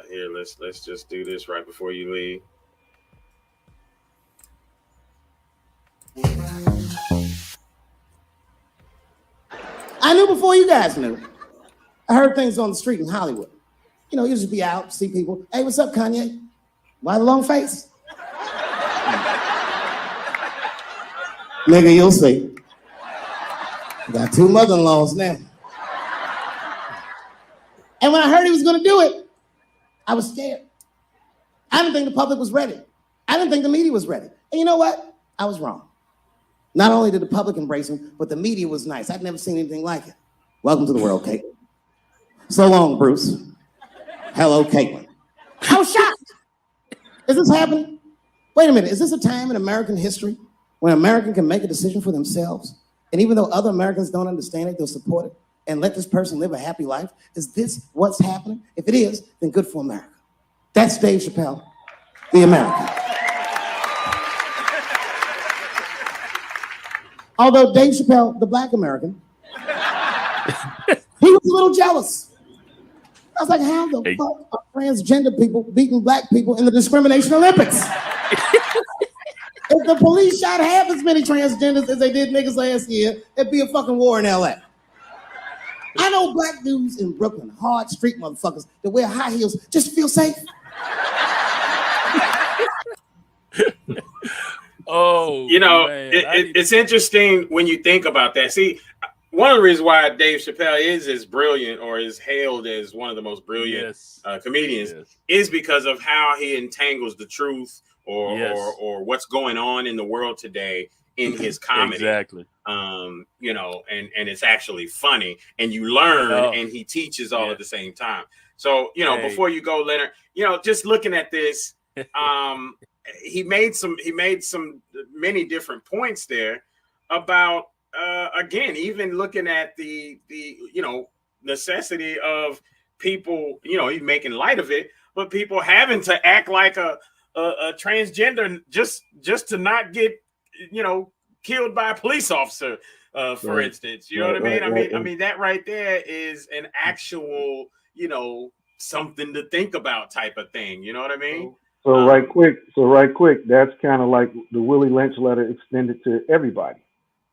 here let's just do this right before you leave. I knew before you guys knew. I heard things on the street in Hollywood. You just be out, see people. Hey, what's up, Kanye? Why the long face? Nigga, you'll see. Got 2 mother-in-laws now. And when I heard he was gonna do it, I was scared. I didn't think the public was ready. I didn't think the media was ready. And you know what? I was wrong. Not only did the public embrace him, but the media was nice. I'd never seen anything like it. Welcome to the world, Kate. So long, Bruce. Hello, Caitlin. I was shocked. Is this happening? Wait a minute. Is this a time in American history when an American can make a decision for themselves? And even though other Americans don't understand it, they'll support it and let this person live a happy life? Is this what's happening? If it is, then good for America. That's Dave Chappelle, the American. Although Dave Chappelle, the Black American, he was a little jealous. I was like, how the fuck are transgender people beating black people in the discrimination Olympics? If the police shot half as many transgenders as they did niggas last year, it'd be a fucking war in LA. I know black dudes in Brooklyn, hard street motherfuckers that wear high heels just to feel safe. Oh, man. It's interesting when you think about that. See, one of the reasons why Dave Chappelle is as brilliant or is hailed as one of the most brilliant comedians is because of how he entangles the truth or what's going on in the world today in his comedy. Exactly. And it's actually funny and you learn and he teaches all at the same time. So, before you go, Leonard, just looking at this, he made many different points there about again, even looking at the necessity of people, he's making light of it, but people having to act like a transgender just to not get killed by a police officer, for instance. You know what I mean? I mean that right there is an actual something to think about type of thing. You know what I mean? So right quick, that's kind of like the Willie Lynch letter extended to everybody.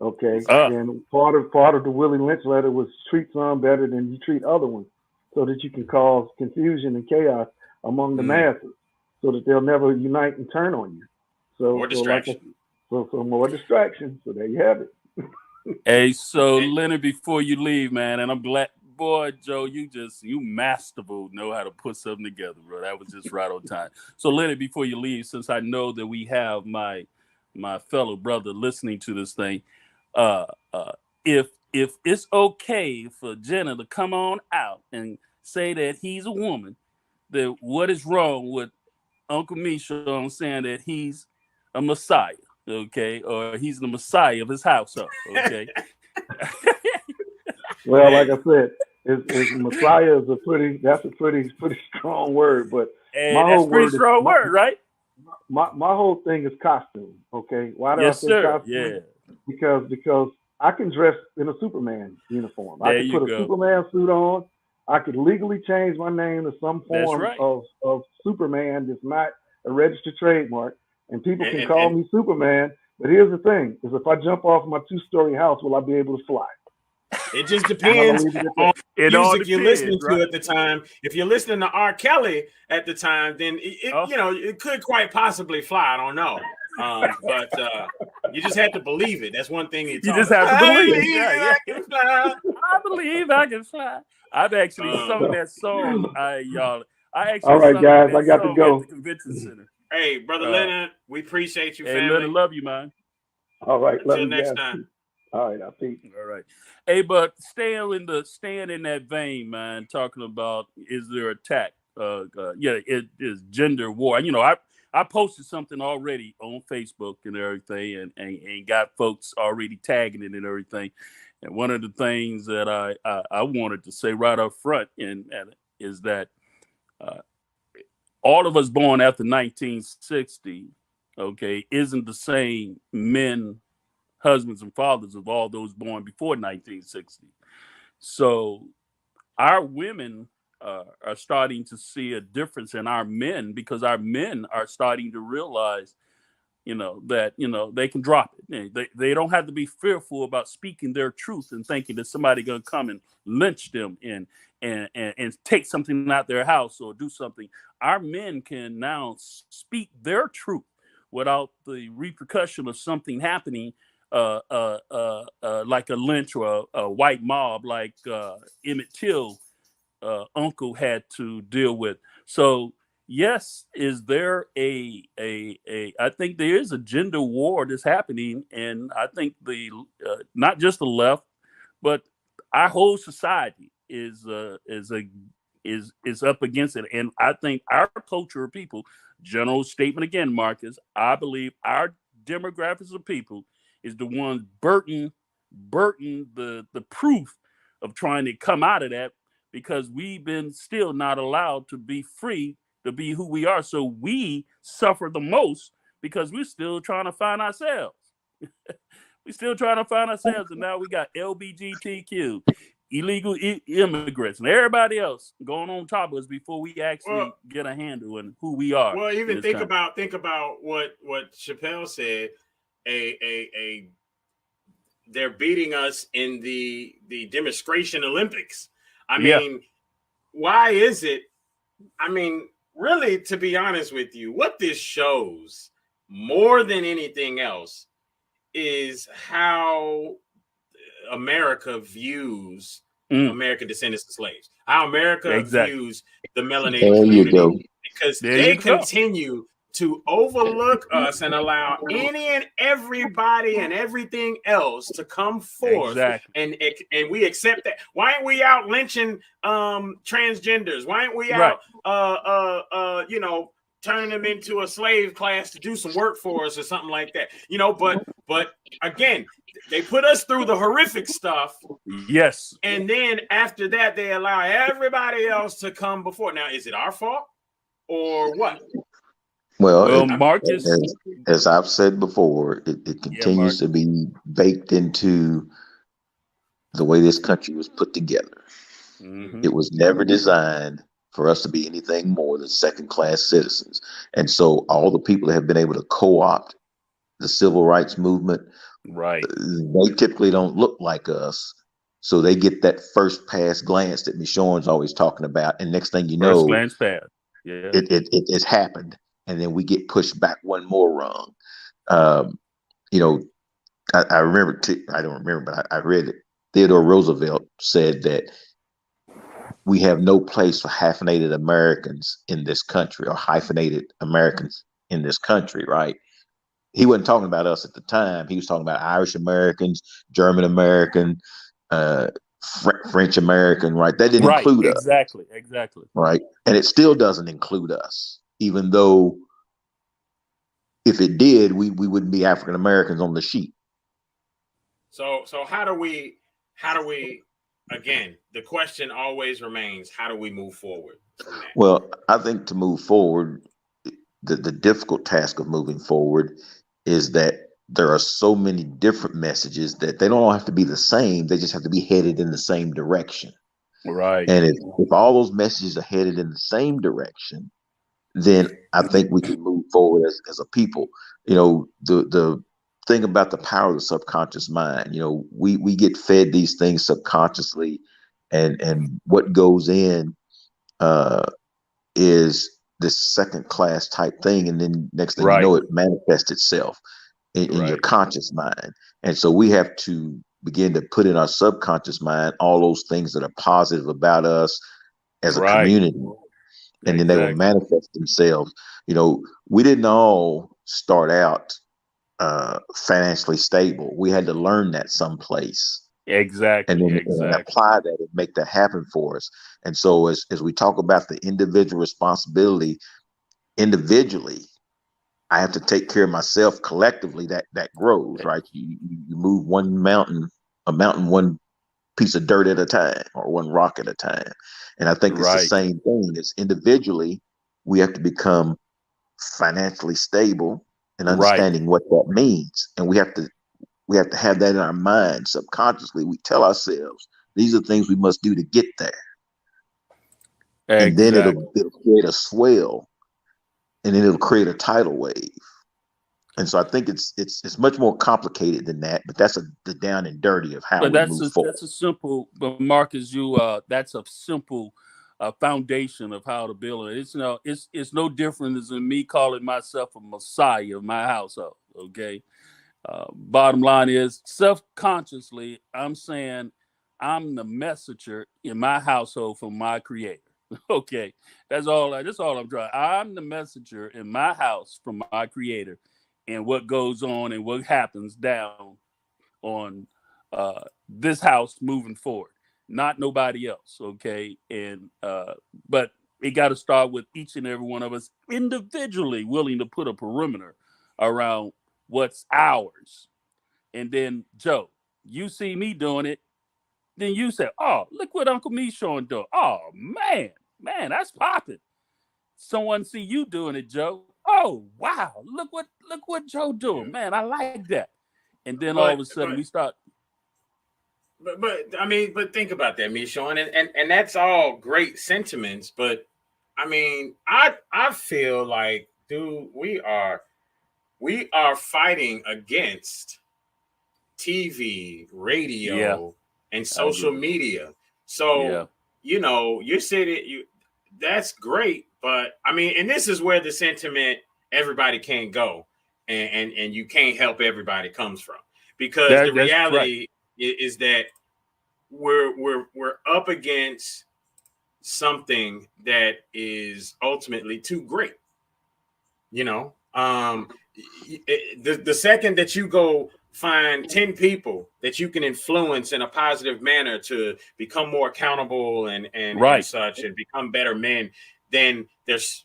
Okay. And part of the Willie Lynch letter was treat some better than you treat other ones, so that you can cause confusion and chaos among the masses, so that they'll never unite and turn on you. So more distraction. So more distraction. So there you have it. Hey, so Leonard, before you leave, man, and I'm glad, boy, Joe, you masterful, know how to put something together, bro. That was just right on time. So Leonard, before you leave, since I know that we have my fellow brother listening to this thing, if it's okay for Jenna to come on out and say that he's a woman, then what is wrong with Uncle Misha saying that he's a Messiah, okay, or he's the Messiah of his household, okay? Well, like I said, Messiah is a pretty strong word, but my whole word strong word, right? My whole thing is costume. Okay, why do I say costume? Yeah, because I can dress in a Superman uniform. I can put a Superman suit on. I could legally change my name to some form of Superman that's not a registered trademark, and people can call me Superman. But here's the thing: is if I jump off my 2-story house, will I be able to fly? It just depends on music you're listening to at the time. If you're listening to R. Kelly at the time, then it could quite possibly fly. I don't know. But you just have to believe it. That's one thing. You just have to believe it. I believe I can fly. I've actually sung that song. I All actually right, sung guys, I that got to song at the go. convention center. Hey, brother Leonard, we appreciate you, Hey, family. Leonard, love you, man. All right, love Until you next guys. time. All right, I'll see. All right. Hey, but staying in that vein, man, talking about is there attack? Yeah, it is gender war. You know, I posted something already on Facebook and everything, and got folks already tagging it and everything. And one of the things that I wanted to say right up front and is that all of us born after 1960, okay, isn't the same men, husbands, and fathers of all those born before 1960. So our women are starting to see a difference in our men because our men are starting to realize, that they can drop it. They don't have to be fearful about speaking their truth and thinking that somebody gonna come and lynch them and take something out their house or do something. Our men can now speak their truth without the repercussion of something happening, like a lynch or a white mob, like Emmett Till uncle had to deal with. So yes, is there I think there is a gender war that's happening, and I think the not just the left, but our whole society is up against it, and I think our culture of people. General statement again, Marcus. I believe our demographics of people is the ones burden the proof of trying to come out of that because we've been still not allowed to be free to be who we are. So we suffer the most because we're still trying to find ourselves. We're still trying to find ourselves, and now we got LBGTQ, illegal immigrants, and everybody else going on top of us before we actually get a handle on who we are. Well, even think about what Chappelle said. They're beating us in the demonstration Olympics. I mean, why is it? I mean, really, to be honest with you, what this shows more than anything else is how America views American descendants of slaves. How America views the melanated community, because they continue to overlook us and allow any and everybody and everything else to come forth, and we accept that. Why aren't we out lynching transgenders? Why aren't we out turning them into a slave class to do some work for us or something like that? But again, they put us through the horrific stuff. Yes. And then after that, they allow everybody else to come before. Now, is it our fault or what? Well, Marcus, as I've said before, it continues to be baked into the way this country was put together. It was never designed for us to be anything more than second-class citizens. And so all the people that have been able to co-opt the civil rights movement, they typically don't look like us. So they get that first pass glance that Michonne's always talking about. And next thing you know, first glance pass. Yeah. It's happened. And then we get pushed back one more rung. I remember, I don't remember, but I read it. Theodore Roosevelt said that we have no place for hyphenated Americans in this country, or hyphenated Americans in this country, right? He wasn't talking about us at the time. He was talking about Irish Americans, German American, French American, right? That didn't include us. Exactly. Right. And it still doesn't include us, even though if it did, we wouldn't be African Americans on the sheet. So how do we again, the question always remains, how do we move forward from that? Well, I think to move forward, the difficult task of moving forward is that there are so many different messages that they don't all have to be the same. They just have to be headed in the same direction. Right. And if all those messages are headed in the same direction, then I think we can move forward as a people. The thing about the power of the subconscious mind, we get fed these things subconsciously, and what goes in is this second class type thing. And then next thing you know, it manifests itself in your conscious mind. And so we have to begin to put in our subconscious mind all those things that are positive about us as a community. And then they will manifest themselves. You know, we didn't all start out financially stable. We had to learn that someplace. Exactly. And then apply that and make that happen for us. And so as we talk about the individual responsibility individually, I have to take care of myself. Collectively, that grows, right? You move one mountain, one piece of dirt at a time, or one rock at a time. And I think it's the same thing. It's individually, we have to become financially stable and understanding what that means. And we have to have that in our mind subconsciously. We tell ourselves these are things we must do to get there. And then it'll create a swell, and then it'll create a tidal wave. And so I think it's much more complicated than that, but that's the down and dirty of how we move forward. That's a simple, but Marcus, that's a simple foundation of how to build it. It's no different than me calling myself a messiah of my household. Okay, bottom line is self-consciously, I'm saying I'm the messenger in my household from my creator. Okay, that's all I'm trying. I'm the messenger in my house from my creator, and what goes on and what happens down on this house moving forward, not nobody else. Okay, and but it got to start with each and every one of us individually willing to put a perimeter around what's ours. And then Joe, you see me doing it, then you say, "Oh, look what Uncle Michon doing. Oh man, that's popping." Someone see you doing it, Joe. Oh wow, look what Joe doing, man. I like that. And then all of a sudden we start. But I mean, but think about that, Michon, and that's all great sentiments. But I mean, I feel like, dude, we are fighting against TV, radio, and social media. So you're sitting, that's great, but I mean, and this is where the sentiment everybody can't go, and you can't help everybody comes from, because the reality is that we're up against something that is ultimately too great. The second that you go find 10 people that you can influence in a positive manner to become more accountable and such, and become better men, then there's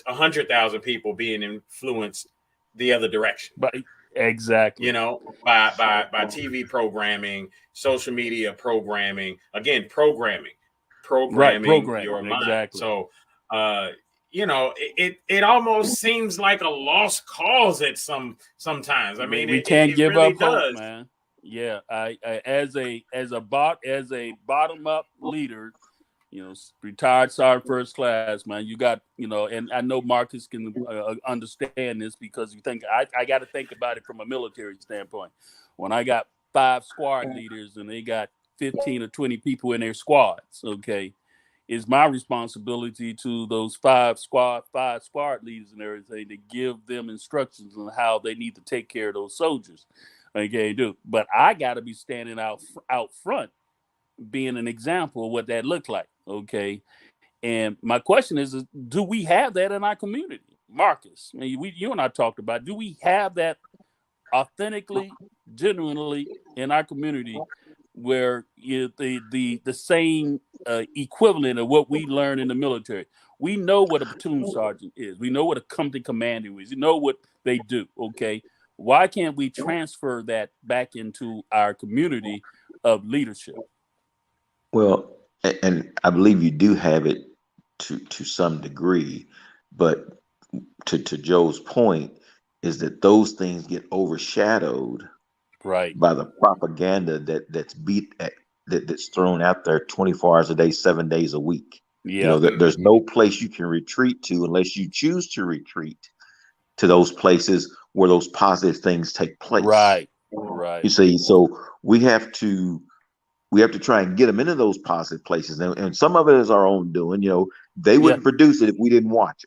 100,000 people being influenced the other direction. But exactly, by TV programming, social media programming, again, programming your mind. Exactly. So it almost seems like a lost cause at sometimes. I mean, we can't give really up does. hope, man. Yeah, I as a bottom up leader, retired sergeant first class, man. You got, and I know Marcus can understand this, because you think I got to think about it from a military standpoint. When I got 5 squad leaders and they got 15 or 20 people in their squads, okay, it's my responsibility to those 5 squad leaders and everything to give them instructions on how they need to take care of those soldiers. Okay, dude. But I got to be standing out front, being an example of what that looked like. Okay. And my question is do we have that in our community? Marcus, you and I talked about, do we have that authentically, genuinely in our community, where the same equivalent of what we learn in the military? We know what a platoon sergeant is. We know what a company commander is. You know what they do. Okay. Why can't we transfer that back into our community of leadership? Well, and I believe you do have it to some degree, but to Joe's point is that those things get overshadowed by the propaganda that's thrown out there 24 hours a day, 7 days a week. Yeah. There's no place you can retreat to unless you choose to retreat to those places where those positive things take place. Right. You see, so we have to try and get them into those positive places, and some of it is our own doing. They wouldn't produce it if we didn't watch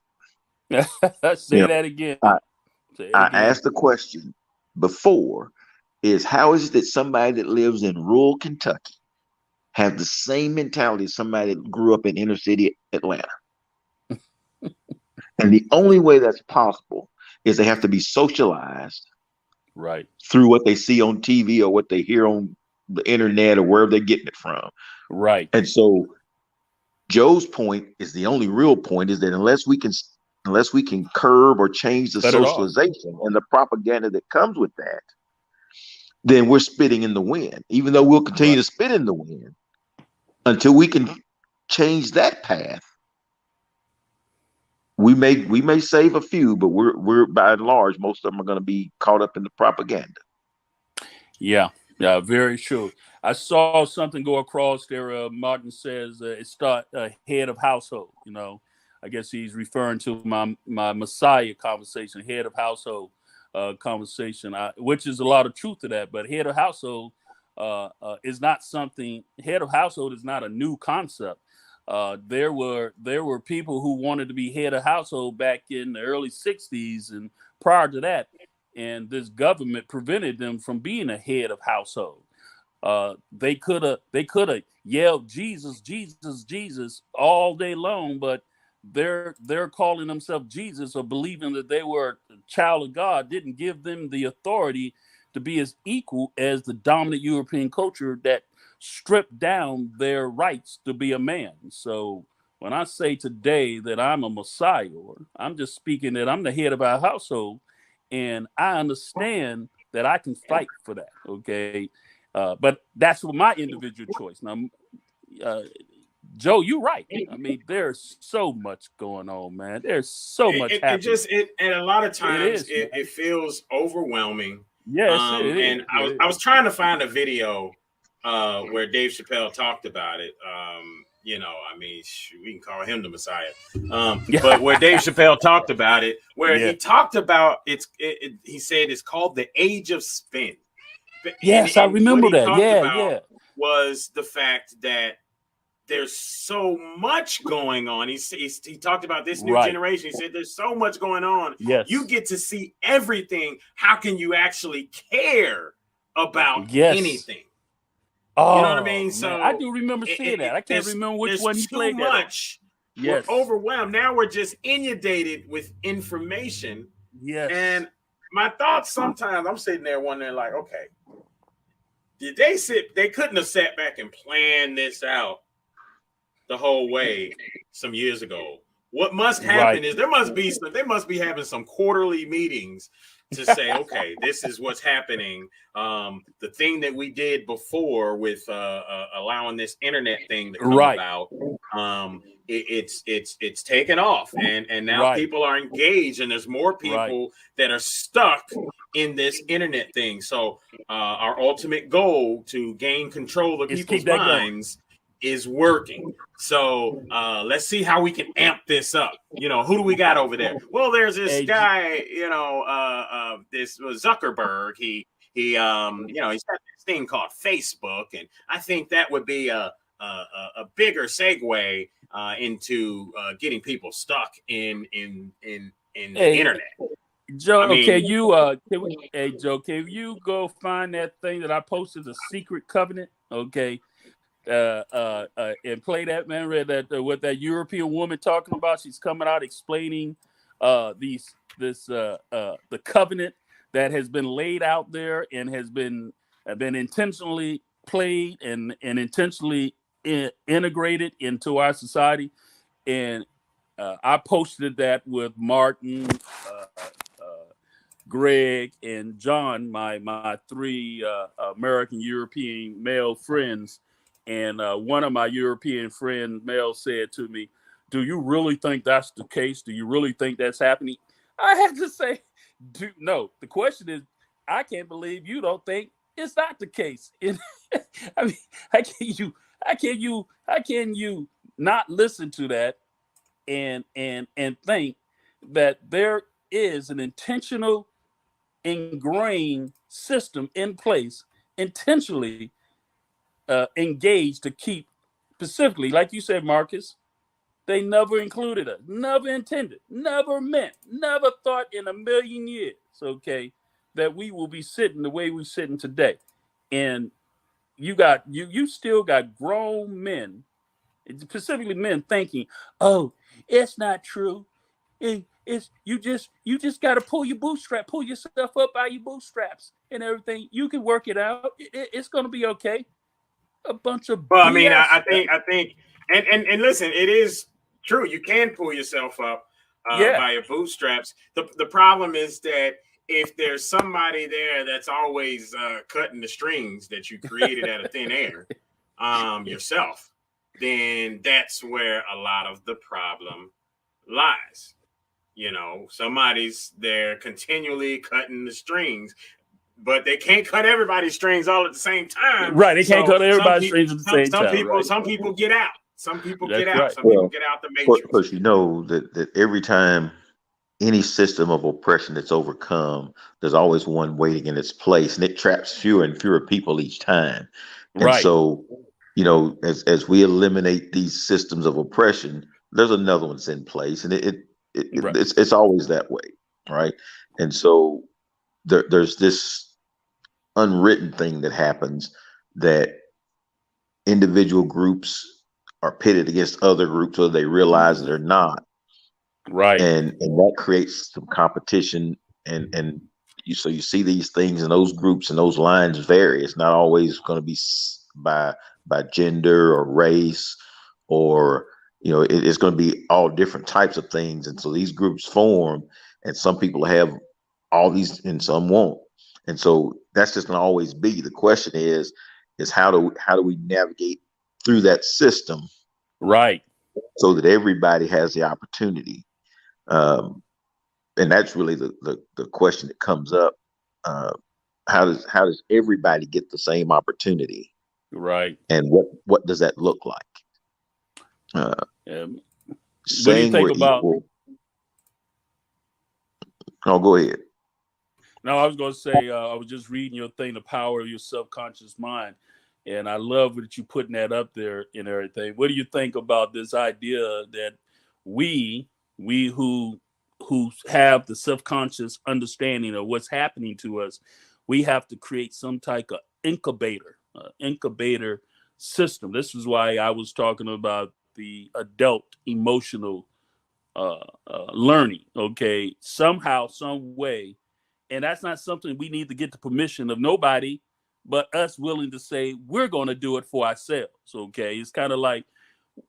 it. Say that again. I asked the question before: is how is it that somebody that lives in rural Kentucky have the same mentality as somebody that grew up in inner city Atlanta? And the only way that's possible is they have to be socialized Right. through what they see on TV or what they hear on the internet or wherever they're getting it from. Right. And so Joe's point is the only real point is that unless we can curb or change the Cut it off. socialization and the propaganda that comes with that, then we're spitting in the wind, even though we'll continue to spit in the wind until we can change that path. We may save a few, but we're by and large, most of them are going to be caught up in the propaganda. Yeah, very true. I saw something go across there. Martin says it's head of household. You know, I guess he's referring to my Messiah conversation, head of household conversation, which is a lot of truth to that. But head of household is not something. Head of household is not a new concept. There were people who wanted to be head of household back in the early '60s and prior to that, and this government prevented them from being a head of household. They could have yelled Jesus, Jesus, Jesus all day long, but they're calling themselves Jesus or believing that they were a child of God didn't give them the authority to be as equal as the dominant European culture that stripped down their rights to be a man. So when I say today that I'm a Messiah, I'm just speaking that I'm the head of our household, and I understand that I can fight for that. Okay. But that's my individual choice. Now, Joe, you're right. I mean, there's so much going on, man. There's so much happening. And a lot of times it feels overwhelming. Yes, and I was trying to find a video where Dave Chappelle talked about it. You know, I mean, we can call him the Messiah. But where Dave Chappelle talked about it, where he talked about he said it's called the age of spin. Yes, I remember that. Yeah. Was the fact that there's so much going on. He talked about this new generation. He said there's so much going on. Yes. You get to see everything. How can you actually care about anything? Oh, you know what I mean? So man, I do remember seeing that. I can't remember which one you played that. Too much. Yes. We're overwhelmed. Now we're just inundated with information. Yes. And my thoughts sometimes, I'm sitting there wondering, like, okay, they couldn't have sat back and planned this out the whole way some years ago. What must happen is they must be having some quarterly meetings to say, okay, this is what's happening. The thing that we did before with allowing this internet thing to come about, it's taken off, and now people are engaged, and there's more people that are stuck in this internet thing. So our ultimate goal to gain control of people's minds is working. So let's see how we can amp this up. You know, who do we got over there? Well, there's this guy, you know, this Zuckerberg. He's got this thing called Facebook, and I think that would be a bigger segue into getting people stuck in the internet. Joe, Joe, can you go find that thing that I posted, the secret covenant? Okay. And play that, man. Read that what that European woman talking about. She's coming out explaining the covenant that has been laid out there and has been intentionally played and intentionally integrated into our society. And I posted that with Martin, Greg, and John, my three American European male friends. And one of my European friends, Mel, said to me, "Do you really think that's the case? Do you really think that's happening?" I had to say, no. The question is, I can't believe you don't think it's not the case. I mean, how can you not listen to that and think that there is an intentional, ingrained system in place, intentionally engaged to keep, specifically, like you said, Marcus, they never included us, never intended, never meant, never thought in a million years, okay, that we will be sitting the way we're sitting today. And you still got grown men, specifically men, thinking, "Oh, it's not true. It's you just got to pull yourself up by your bootstraps and everything. You can work it out. It's going to be okay." A bunch of Well, I mean, BS. I think, and listen, it is true. You can pull yourself up by your bootstraps. The problem is that if there's somebody there that's always cutting the strings that you created out of thin air yourself, then that's where a lot of the problem lies. You know, somebody's there continually cutting the strings, but they can't cut everybody's strings all at the same time. Right, they can't cut everybody's strings at the same time. Right? Some people get out. Some people That's get out. right. Some people get out the matrix. Because you know that every time any system of oppression that's overcome, there's always one waiting in its place, and it traps fewer and fewer people each time. And Right. so, you know, as we eliminate these systems of oppression, there's another one's in place, and it's always that way, right? And so there's this unwritten thing that happens, that individual groups are pitted against other groups, whether they realize it or not. Right. And that creates some competition, and you see these things, and those groups and those lines vary. It's not always going to be by gender or race, or it's going to be all different types of things. And so these groups form, and some people have all these and some won't. And so that's just going to always be. The question is how do we navigate through that system, right, so that everybody has the opportunity. And that's really the question that comes up. How does everybody get the same opportunity? Right. And what does that look like? What do Saying you think we're about? equal. Oh, go ahead. No, I was going to say, I was just reading your thing, The Power of Your Subconscious Mind. And I love that you putting that up there and everything. What do you think about this idea that we who have the subconscious understanding of what's happening to us, we have to create some type of incubator system? This is why I was talking about the adult emotional learning. Okay, somehow, some way. And that's not something we need to get the permission of nobody but us willing to say we're going to do it for ourselves. Okay, it's kind of like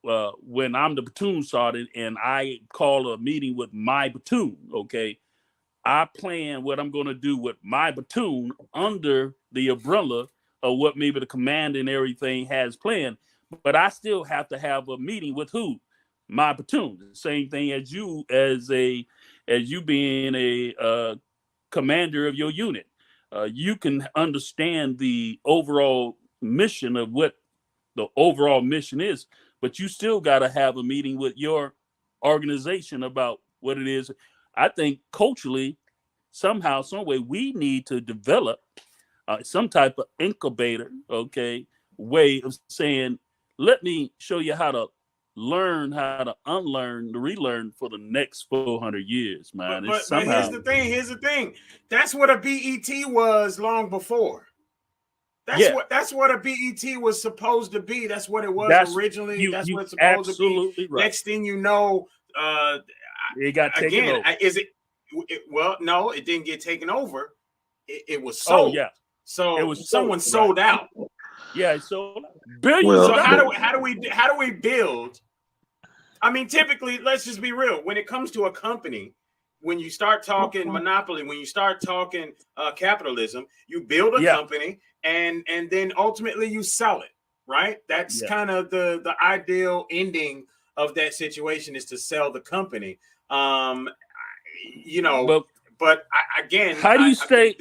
when I'm the platoon sergeant and I call a meeting with my platoon. Okay, I plan what I'm going to do with my platoon under the umbrella of what maybe the command and everything has planned. But I still have to have a meeting with who? My platoon. The same thing as you, as you being a commander of your unit. You can understand the overall mission of what the overall mission is, but you still got to have a meeting with your organization about what it is. I think culturally, somehow, some way, we need to develop some type of incubator, okay, way of saying, let me show you how to learn, how to unlearn, to relearn for the next 400 years, man. But here's the thing. That's what a BET was long before. That's what a BET was supposed to be. That's what it was originally. That's what it's supposed to be. Right. Next thing you know, it got taken over. Well, no, it didn't get taken over. It was sold. Oh, yeah. So it was someone sold out. Yeah, so billions. So how do we build? I mean, typically, let's just be real. When it comes to a company, when you start talking monopoly, when you start talking capitalism, you build a company and then ultimately you sell it, right? That's kind of the ideal ending of that situation, is to sell the company. But again, how do you stay?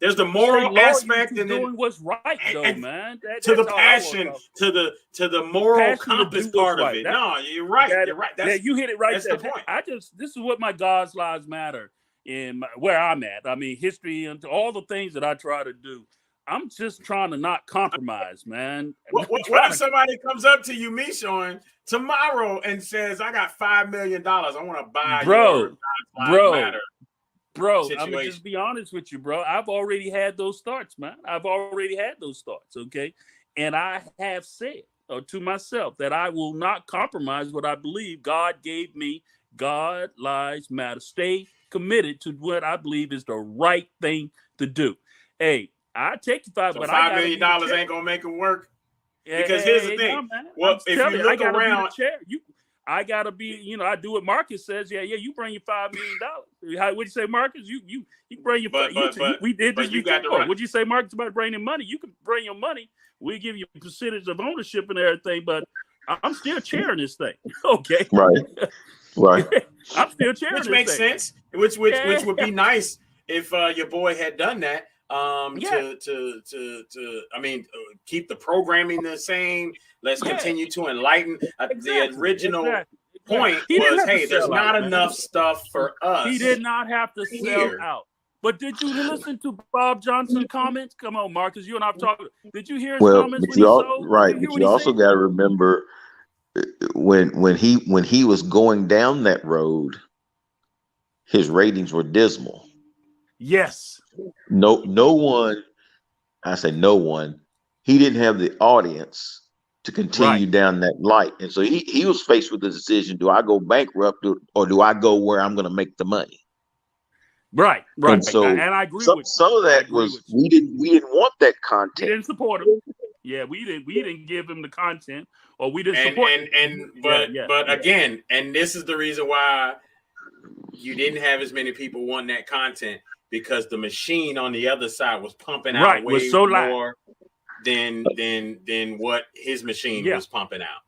There's the moral aspect, and doing what's right, though, man. To the passion, to the moral compass part of it. No, you're right. You're right. You hit it right. That's the point. This is what my God's lives matter in where I'm at. I mean, history and all the things that I try to do. I'm just trying to not compromise, man. What if somebody comes up to you, Mishon, tomorrow and says, "I got $5 million. I want to buy your Matter." Bro, I'm situation. gonna just be honest with you, bro. I've already had those thoughts, man. I've already had those thoughts, okay? And I have said to myself that I will not compromise what I believe God gave me. God, lives matter. Stay committed to what I believe is the right thing to do. Hey, I take the five, So but I $5 gotta million be the chair. ain't gonna make it work. Hey, Because here's the hey, thing. no, man. I'm Well, if telling you you, I look gotta be the around, chair. I gotta be, I do what Marcus says. Yeah, you bring your $5 million. How would you say, Marcus? You bring your but we did this you before. got the right. What'd you say, Marcus, about bringing money? You can bring your money. We give you a percentage of ownership and everything, but I'm still chairing this thing. Okay. Right. I'm still chairing Which this makes thing. sense. Which would be nice if your boy had done that. Keep the programming the same. Let's continue to enlighten. The original point was, hey, there's not enough stuff for us. He did not have to sell out. But did you listen to Bob Johnson's comments? Come on, Marcus, you and I've talked. Did you hear his comments when he sold? Right, but you also got to remember when he was going down that road, his ratings were dismal. Yes. No one. I say no one. He didn't have the audience to continue down that light, and so he was faced with the decision: do I go bankrupt or do I go where I'm going to make the money? Right. And so, and I agree with some of that was we didn't want that content. We didn't support him. Yeah, we didn't give him the content, or we didn't support him. But again, and this is the reason why you didn't have as many people wanting that content, because the machine on the other side was pumping out way more than what his machine was pumping out.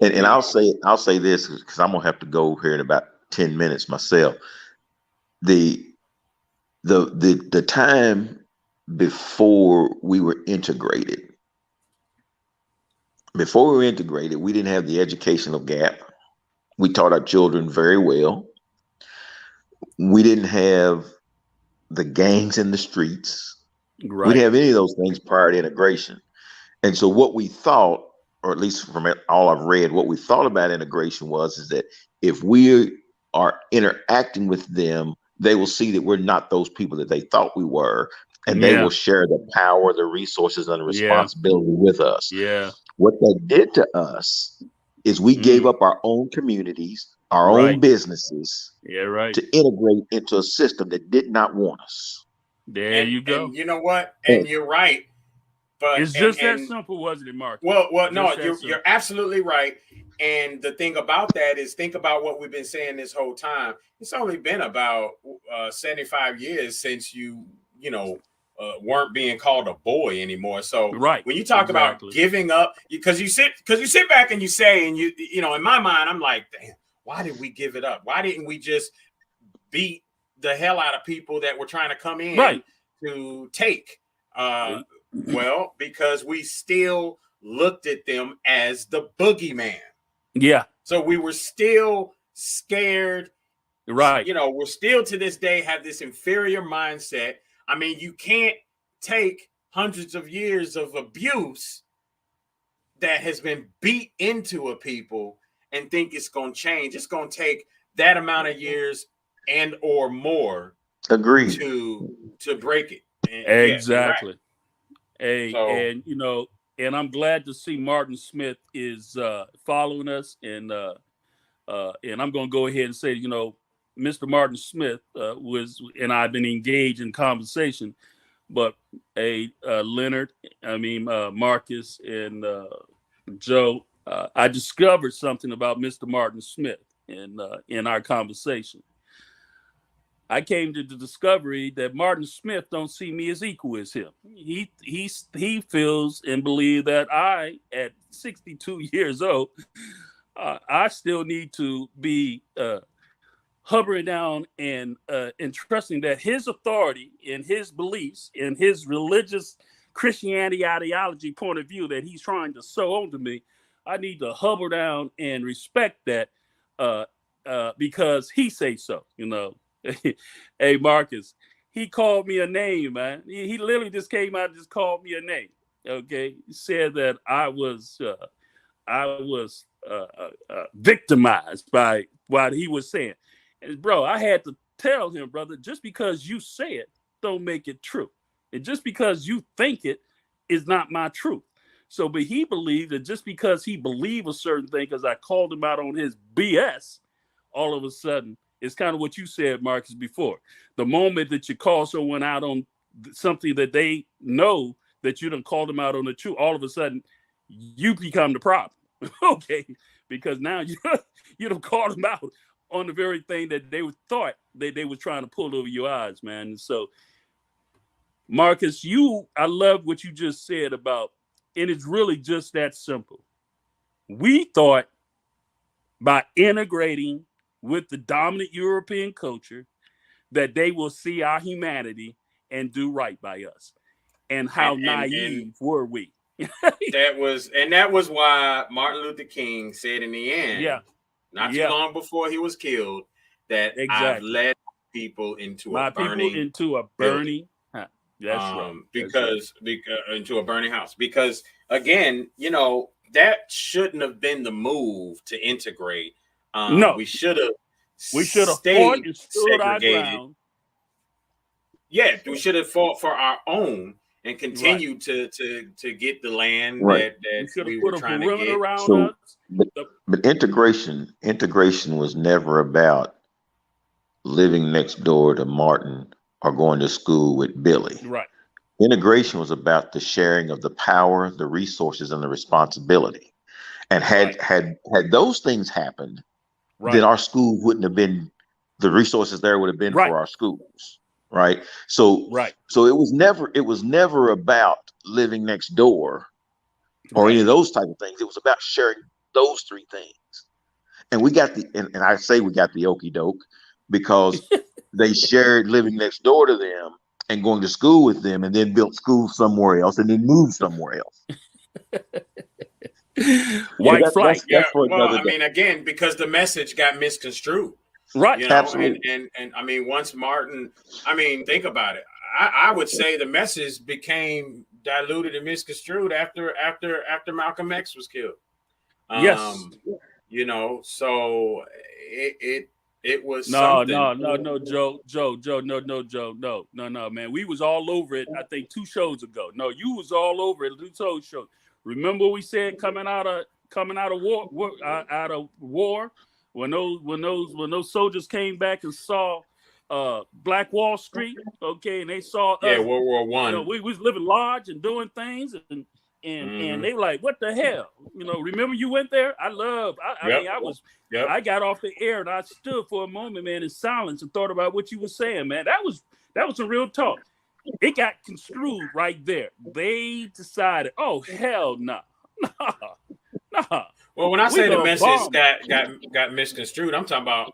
And I'll say this because I'm gonna have to go here in about 10 minutes myself. The time before we were integrated, we didn't have the educational gap. We taught our children very well. We didn't have the gangs in the streets. We didn't have any of those things prior to integration. And so what we thought, or at least from all I've read, what we thought about integration is that if we are interacting with them, they will see that we're not those people that they thought we were, and they will share the power, the resources, and the responsibility with us. Yeah. What they did to us is we gave up our own communities, our own businesses, to integrate into a system that did not want us. There you go. And you know what? And you're right. But it's just that simple, wasn't it, Mark? Well, no, you're absolutely right. And the thing about that is, think about what we've been saying this whole time. It's only been about 75 years since you weren't being called a boy anymore. So when you talk about giving up, because you sit back and you say, and in my mind, I'm like, damn, why did we give it up? Why didn't we just beat the hell out of people that were trying to come in to take? Well, because we still looked at them as the boogeyman. Yeah. So we were still scared. Right. We're still to this day have this inferior mindset. I mean, you can't take hundreds of years of abuse that has been beat into a people and think it's going to change. It's going to take that amount of years and or more. Agreed. To break it. And exactly. And I'm glad to see Martin Smith is following us, and I'm going to go ahead and say, Mr. Martin Smith and I've been engaged in conversation, but Leonard, Marcus and Joe, I discovered something about Mr. Martin Smith in our conversation. I came to the discovery that Martin Smith don't see me as equal as him. He feels and believes that I, at 62 years old, I still need to be hovering down and trusting that his authority and his beliefs and his religious Christianity ideology point of view that he's trying to sow onto me, I need to hover down and respect that because he says so, Hey, Marcus, he called me a name, man. He literally just came out and just called me a name. Okay. He said that I was victimized by what he was saying. And bro, I had to tell him, brother, just because you say it don't make it true. And just because you think it is not my truth. So, but he believed that just because he believed a certain thing, because I called him out on his BS, all of a sudden, it's kind of what you said, Marcus, before. The moment that you call someone out on something that they know that you done called them out on the truth, all of a sudden, you become the problem. Okay? Because now you done called them out on the very thing that they thought that they were trying to pull over your eyes, man. And so, Marcus, I love what you just said about, and it's really just that simple. We thought by integrating with the dominant European culture that they will see our humanity and do right by us. And how naive were we? that was why Martin Luther King said in the end, not too long before he was killed, that I've led people into a burning building. That's right. Because into a burning house. Because again, that shouldn't have been the move to integrate. No, we should have fought and stood our ground. Yeah, we should have fought for our own and continued to get the land that we were trying to get. Around us. But integration was never about living next door to Martin or going to school with Billy. Right. Integration was about the sharing of the power, the resources, and the responsibility. And had those things happened, then our school wouldn't have been, the resources there would have been for our schools. Right. So it was never about living next door or any of those type of things. It was about sharing those three things. And we got and I say we got the okie doke because they shared living next door to them and going to school with them, and then built school somewhere else, and then moved somewhere else. White flight. Well, I mean, again, because the message got misconstrued. Right. Absolutely. And I mean, once Martin, think about it. I would say the message became diluted and misconstrued after Malcolm X was killed. Yes. So it was no, Joe, man. We was all over it. I think 2 shows ago. No, you was all over it. 2 shows. Remember we said coming out of war. When those soldiers came back and saw Black Wall Street, okay, and they saw us, World War I. We was living large and doing things, and they were like, what the hell? Remember you went there? I got off the air and I stood for a moment, man, in silence and thought about what you were saying, man. That was some real talk. It got construed right there. They decided, oh hell no. Nah. Well, when I say the message got misconstrued, I'm talking about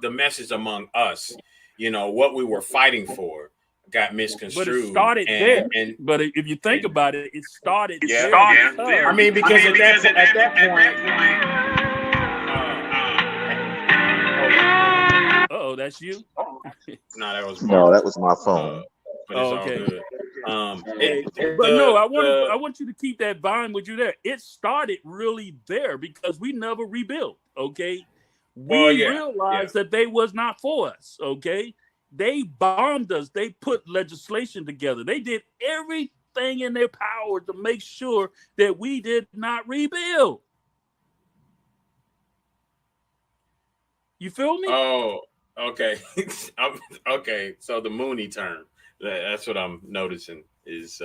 the message among us. What we were fighting for got misconstrued. But it started there. But if you think about it, it started there. I mean, because at that point. Oh, that's you? No, that was my phone. But it's all good. I want you to keep that vine with you there. It started really there because we never rebuilt. Okay, we realized that they was not for us. Okay, they bombed us. They put legislation together. They did everything in their power to make sure that we did not rebuild. You feel me? Oh, okay. Okay. So the Mooney term. That's what I'm noticing is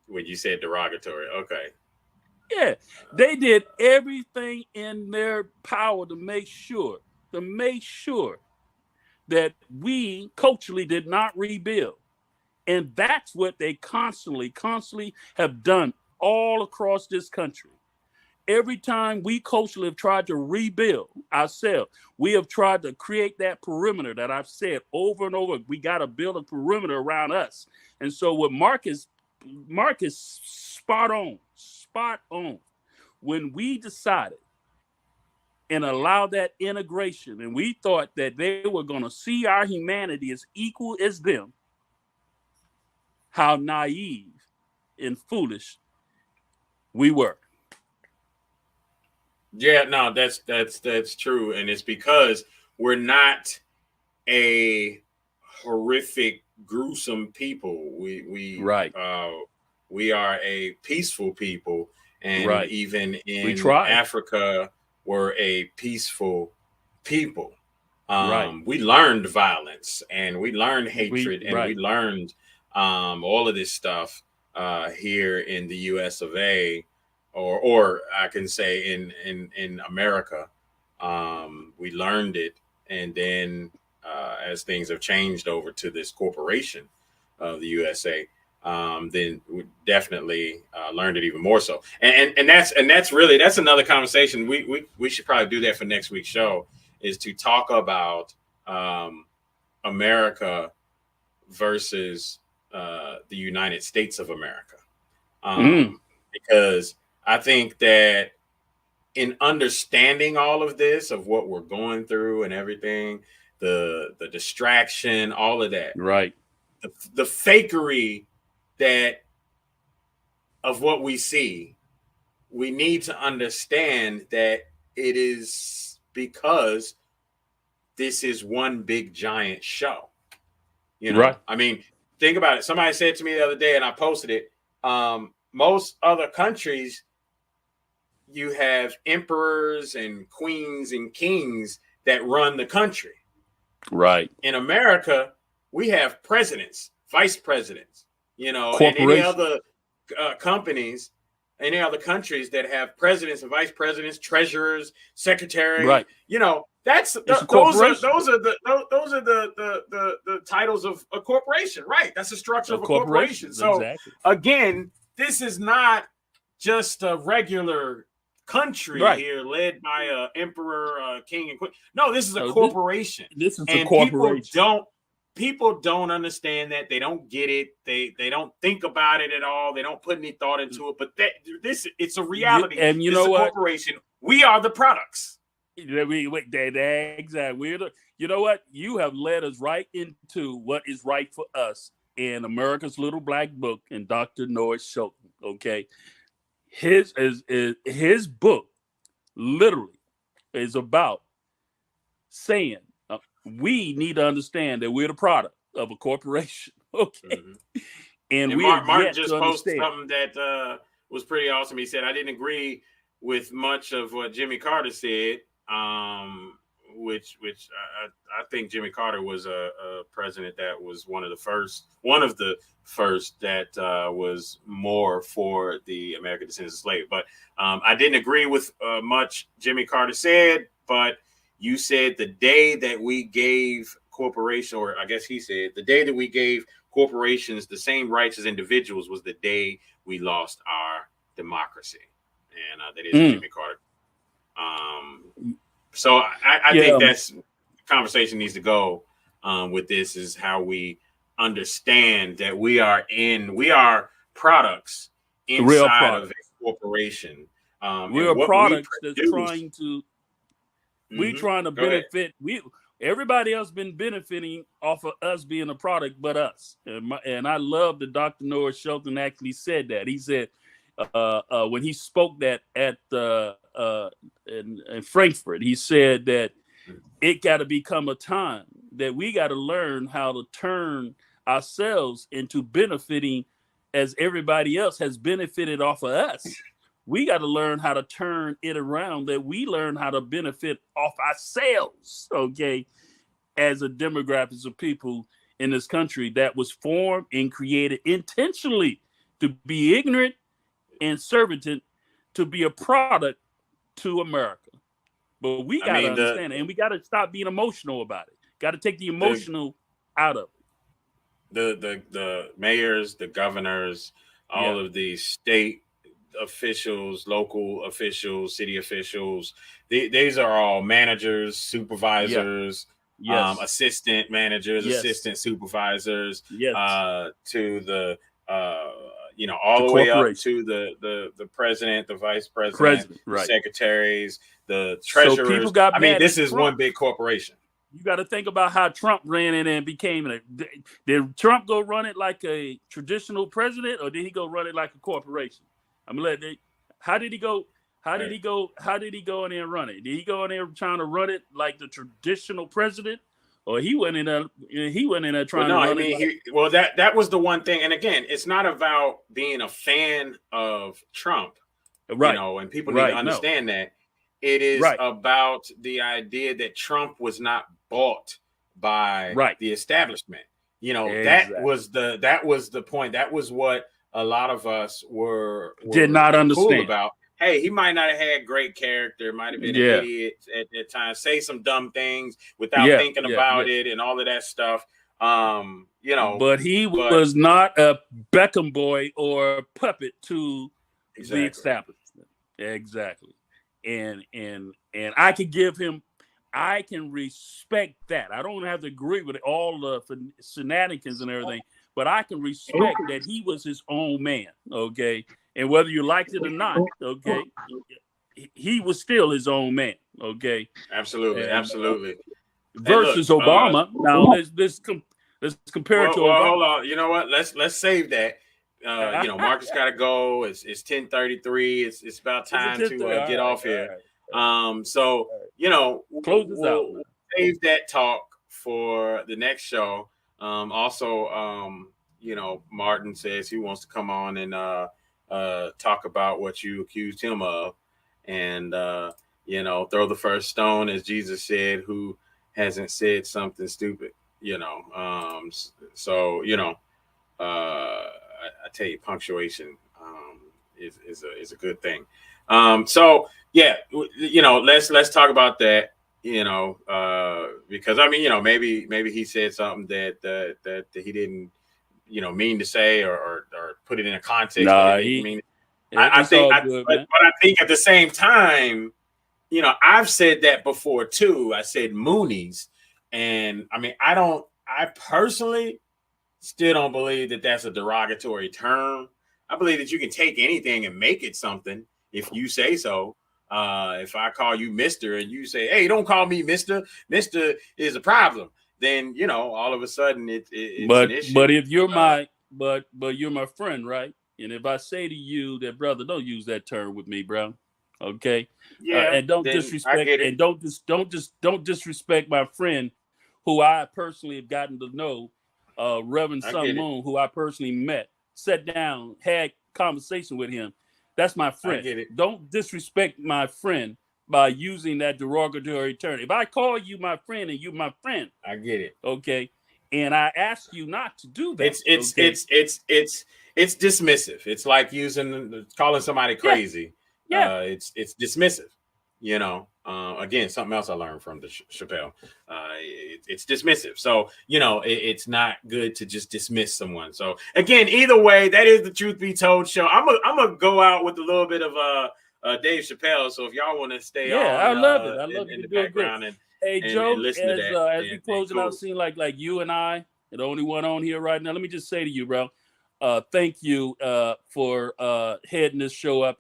when you said derogatory. Okay. Yeah, they did everything in their power to make sure that we culturally did not rebuild. And that's what they constantly have done all across this country. Every time we culturally have tried to rebuild ourselves, we have tried to create that perimeter that I've said over and over. We got to build a perimeter around us. And so with Marcus, spot on. When we decided and allowed that integration, and we thought that they were going to see our humanity as equal as them, how naive and foolish we were. Yeah, no, that's true, and it's because we're not a horrific, gruesome people. We are a peaceful people, and even in Africa, we're a peaceful people. We learned violence, and we learned hatred, and we learned all of this stuff here in the U.S. of A. Or I can say in America. We learned it, and then as things have changed over to this corporation of the USA, then we definitely learned it even more so. And that's really another conversation. We should probably do that for next week's show, is to talk about America versus the United States of America, because I think that in understanding all of this, of what we're going through and everything, the distraction, all of that, the fakery that of what we see, we need to understand that it is because this is one big giant show. You know, I mean, think about it. Somebody said to me the other day, and I posted it. Most other countries, you have emperors and queens and kings that run the country. Right. In America, we have presidents, vice presidents, you know, and any other companies, any other countries that have presidents and vice presidents, treasurers, secretaries, you know, those are the titles of a corporation, right? That's the structure of a corporation. So again, this is not just a regular country here led by a emperor, king, and queen. No, this is a corporation. This is a corporation. People don't understand that. They don't get it. They don't think about it at all. They don't put any thought into it. But it's a reality. And you know what? Corporation. We are the products. Exactly. You know what? You have led us right into what is right for us in America's Little Black Book and Dr. Norris Shelton. Okay. His book literally is about saying we need to understand that we're the product of a corporation. Okay. And Martin just posted something that was pretty awesome. He said, I didn't agree with much of what Jimmy Carter said, which I think Jimmy Carter was a president that was one of the first that was more for the American descendants of slaves. But I didn't agree with much Jimmy Carter said, but you said the day that we gave corporation, or I guess he said the day that we gave corporations the same rights as individuals was the day we lost our democracy. And that is Jimmy Carter. So I think that's conversation needs to go with this, is how we understand that we are products inside of a corporation. We are products that's trying to trying to benefit. Everybody else been benefiting off of us being a product but us. And I love that Dr. Norris Shelton actually said that. He said when he spoke that at in Frankfurt, he said that it got to become a time that we got to learn how to turn ourselves into benefiting as everybody else has benefited off of us. We got to learn how to turn it around, that we learn how to benefit off ourselves, okay, as a demographic of people in this country that was formed and created intentionally to be ignorant and servitent, to be a product to America. But we got to understand it, and we got to stop being emotional about it. Got to take the emotional out of it. The mayors, the governors, all of the state officials, local officials, city officials, these are all managers, supervisors, assistant managers, assistant supervisors, to the all the way up to the president, the vice president, the secretaries, the treasurers. So people got this is one big corporation. You got to think about how Trump ran in and became did Trump go run it like a traditional president, or did he go run it like a corporation? How did he go? How did he go in there and run it? Did he go in there trying to run it like the traditional president, or he went in there Well, trying no, to I run mean, it. that was the one thing. And again, it's not about being a fan of Trump, Right. and people need to understand that. It is about the idea that Trump was not bought by the establishment. That was the point. That was what a lot of us were did not understand cool about. Hey, he might not have had great character, might have been an idiot at times, say some dumb things without thinking about it and all of that stuff. But he was not a Beckham boy or a puppet to the establishment. Exactly. And I can respect that. I don't have to agree with all the shenanigans and everything, but I can respect that he was his own man. Okay. And whether you liked it or not, okay, he was still his own man. Okay. Absolutely. Absolutely. Versus Obama. Now let's compare it to Obama. Hold on. You know what? Let's save that. Marcus got to go. It's 10:33. It's about time to get off here. So close this out. We'll save that talk for the next show. Also, Martin says he wants to come on and talk about what you accused him of, and throw the first stone, as Jesus said, who hasn't said something stupid. I tell you, punctuation is a good thing. Let's talk about that. Because maybe he said something that he didn't mean to say or put it in a context. I think at the same time, I've said that before too. I said Moonies, and I personally still don't believe that that's a derogatory term. I believe that you can take anything and make it something if you say so. If I call you Mr. and you say, hey, don't call me Mr. Mr. is a problem, then all of a sudden it's an issue. But if you're but you're my friend, right? And if I say to you that, brother, don't use that term with me, bro. Okay. Yeah. And don't disrespect and don't disrespect my friend who I personally have gotten to know, Reverend Sun Moon, who I personally met, sat down, had conversation with him. That's my friend. Don't disrespect my friend by using that derogatory term. If I call you my friend and you're my friend, I get it. Okay. And I ask you not to do that. It's dismissive. It's like calling somebody crazy. Yeah. It's dismissive. Again, something else I learned from the Chappelle. It's dismissive. So, it's not good to just dismiss someone. So again, either way, that is the Truth Be Told show. I'm gonna go out with a little bit of Dave Chappelle. So if y'all want to stay on, I love it. I love in it. the background and Joe, listen to that. As we close it out, seeing like you and I, the only one on here right now. Let me just say to you, bro, thank you for heading this show up.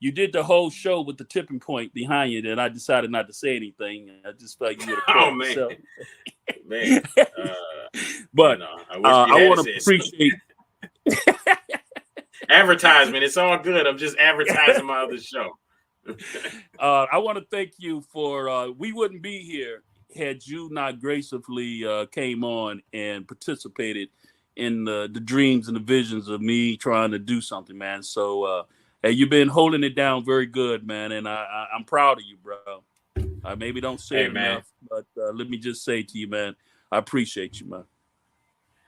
You did the whole show with the tipping point behind you, and I decided not to say anything. I just felt you would have oh man, yourself. Man. But I want to appreciate advertisement. It's all good. I'm just advertising my other show. I want to thank you for. We wouldn't be here had you not gracefully came on and participated in the dreams and the visions of me trying to do something, man. So. Hey, you've been holding it down very good, man, and I'm proud of you, bro. I maybe don't say it enough, but let me just say to you, man, I appreciate you, man.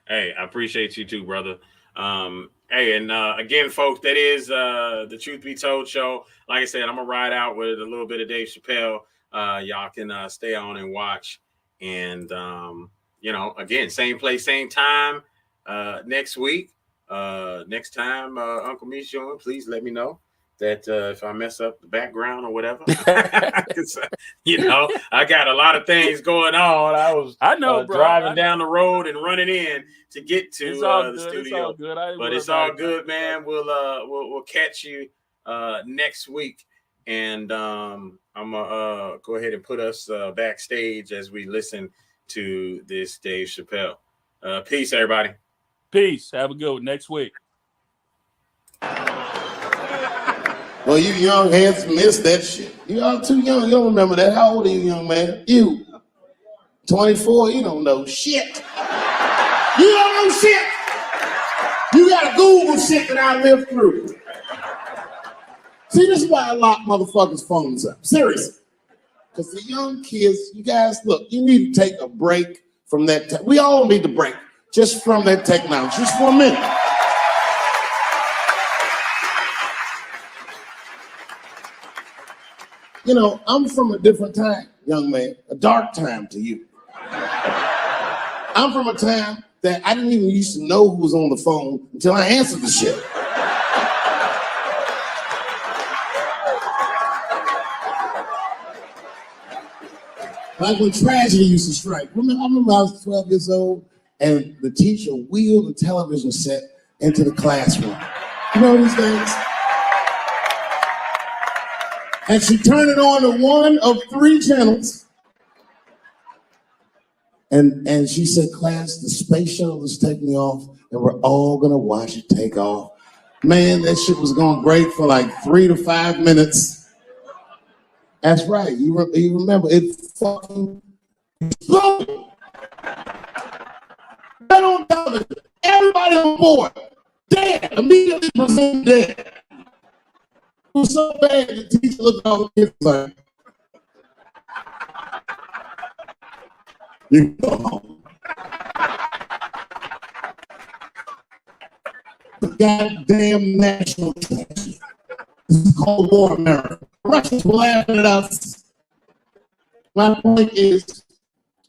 Hey, I appreciate you too, brother. Again, folks, that is the Truth Be Told show. Like I said, I'm gonna ride out with a little bit of Dave Chappelle. Y'all can stay on and watch. And again, same place, same time next week. Next time Uncle Me's showing, please let me know that if I mess up the background or whatever. I got a lot of things going on. I know, driving down the road and running in to get to the studio. It's all good. But it's all good, man. We'll catch you next week, and I'm gonna go ahead and put us backstage as we listen to this Dave Chappelle. Peace, everybody. Peace. Have a good one next week. Well, you young heads missed that shit. You all too young. You don't remember that. How old are you, young man? You. 24, you don't know shit. You don't know shit. You gotta Google shit that I lived through. See, this is why I lock motherfuckers' phones up. Seriously. Because the young kids, you guys, look, you need to take a break from that. We all need to break just from that technology, just for a minute. You know, I'm from a different time, young man, a dark time to you. I'm from a time that I didn't even used to know who was on the phone until I answered the shit. Like when tragedy used to strike. I remember I was 12 years old and the teacher wheeled the television set into the classroom. You know these things? And she turned it on to one of 3 channels. And she said, class, the space shuttle is taking off and we're all gonna watch it take off. Man, that shit was going great for like 3 to 5 minutes. That's right, you remember, it fucking exploded. Right on television, everybody on board, dead, immediately presumed dead. It was so bad, the teacher looked at all the kids like, you can go home. The goddamn national tragedy. This is Cold War America. The Russians were laughing at us. My point is,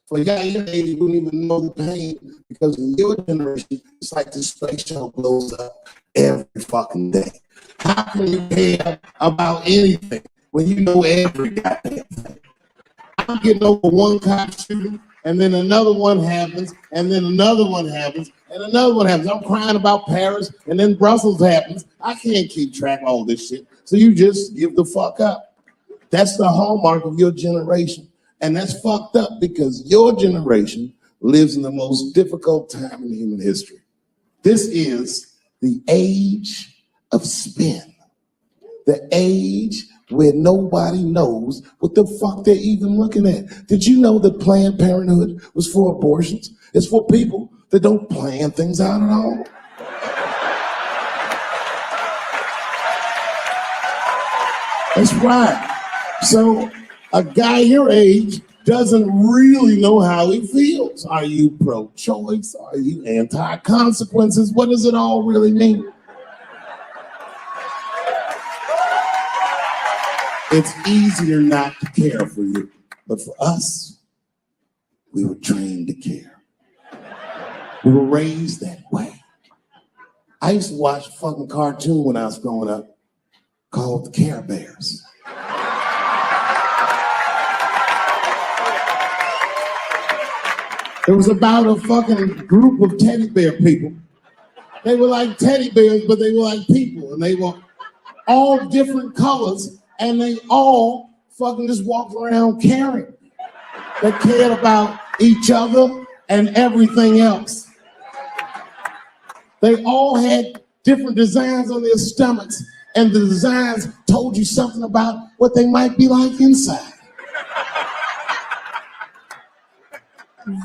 for y'all your age, you wouldn't even know the pain because in your generation, it's like this space shuttle blows up every fucking day. How can you care about anything when you know every goddamn thing? I'm getting over one cop shooting, and then another one happens, and then another one happens, and another one happens. I'm crying about Paris, and then Brussels happens. I can't keep track of all this shit. So you just give the fuck up. That's the hallmark of your generation. And that's fucked up because your generation lives in the most difficult time in human history. This is the age of spin. The age where nobody knows what the fuck they're even looking at. Did you know that Planned Parenthood was for abortions? It's for people that don't plan things out at all. That's right. So a guy your age doesn't really know how he feels. Are you pro-choice? Are you anti-consequences? What does it all really mean? It's easier not to care for you. But for us, we were trained to care. We were raised that way. I used to watch a fucking cartoon when I was growing up called the Care Bears. It was about a fucking group of teddy bear people. They were like teddy bears, but they were like people. And they were all different colors, and they all fucking just walked around caring. They cared about each other and everything else. They all had different designs on their stomachs, and the designs told you something about what they might be like inside.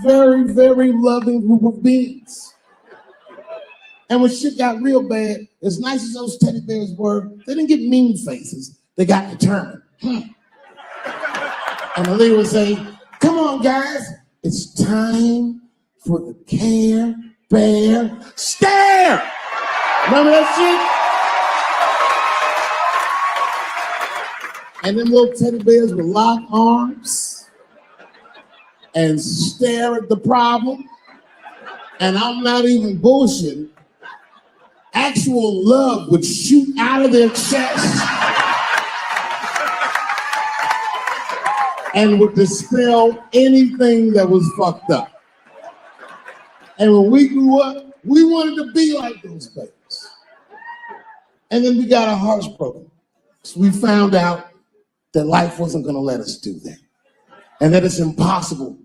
Very, very loving group of beings. And when shit got real bad, as nice as those teddy bears were, they didn't get mean faces. They got determined. And the leader would say, come on, guys, it's time for the Care Bear Stare. Remember that shit? And then little teddy bears would lock arms and stare at the problem. And I'm not even bullshitting. Actual love would shoot out of their chest and would dispel anything that was fucked up. And when we grew up, we wanted to be like those babies. And then we got our hearts broken. So we found out that life wasn't gonna let us do that. And that it's impossible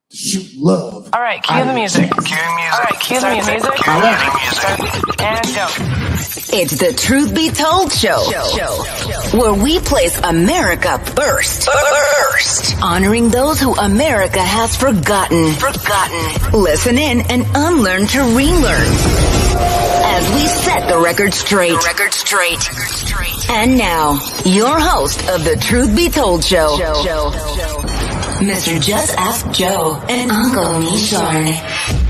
to shoot love. All right, cue the music. Cue music. All right, cue the music. All right. And go. It's the Truth Be Told Show, where we place America first. Honoring those who America has forgotten. Listen in and unlearn to relearn. As we set the record straight. And now, your host of the Truth Be Told Show, Mr. Just Ask Joe and Uncle Nishorn.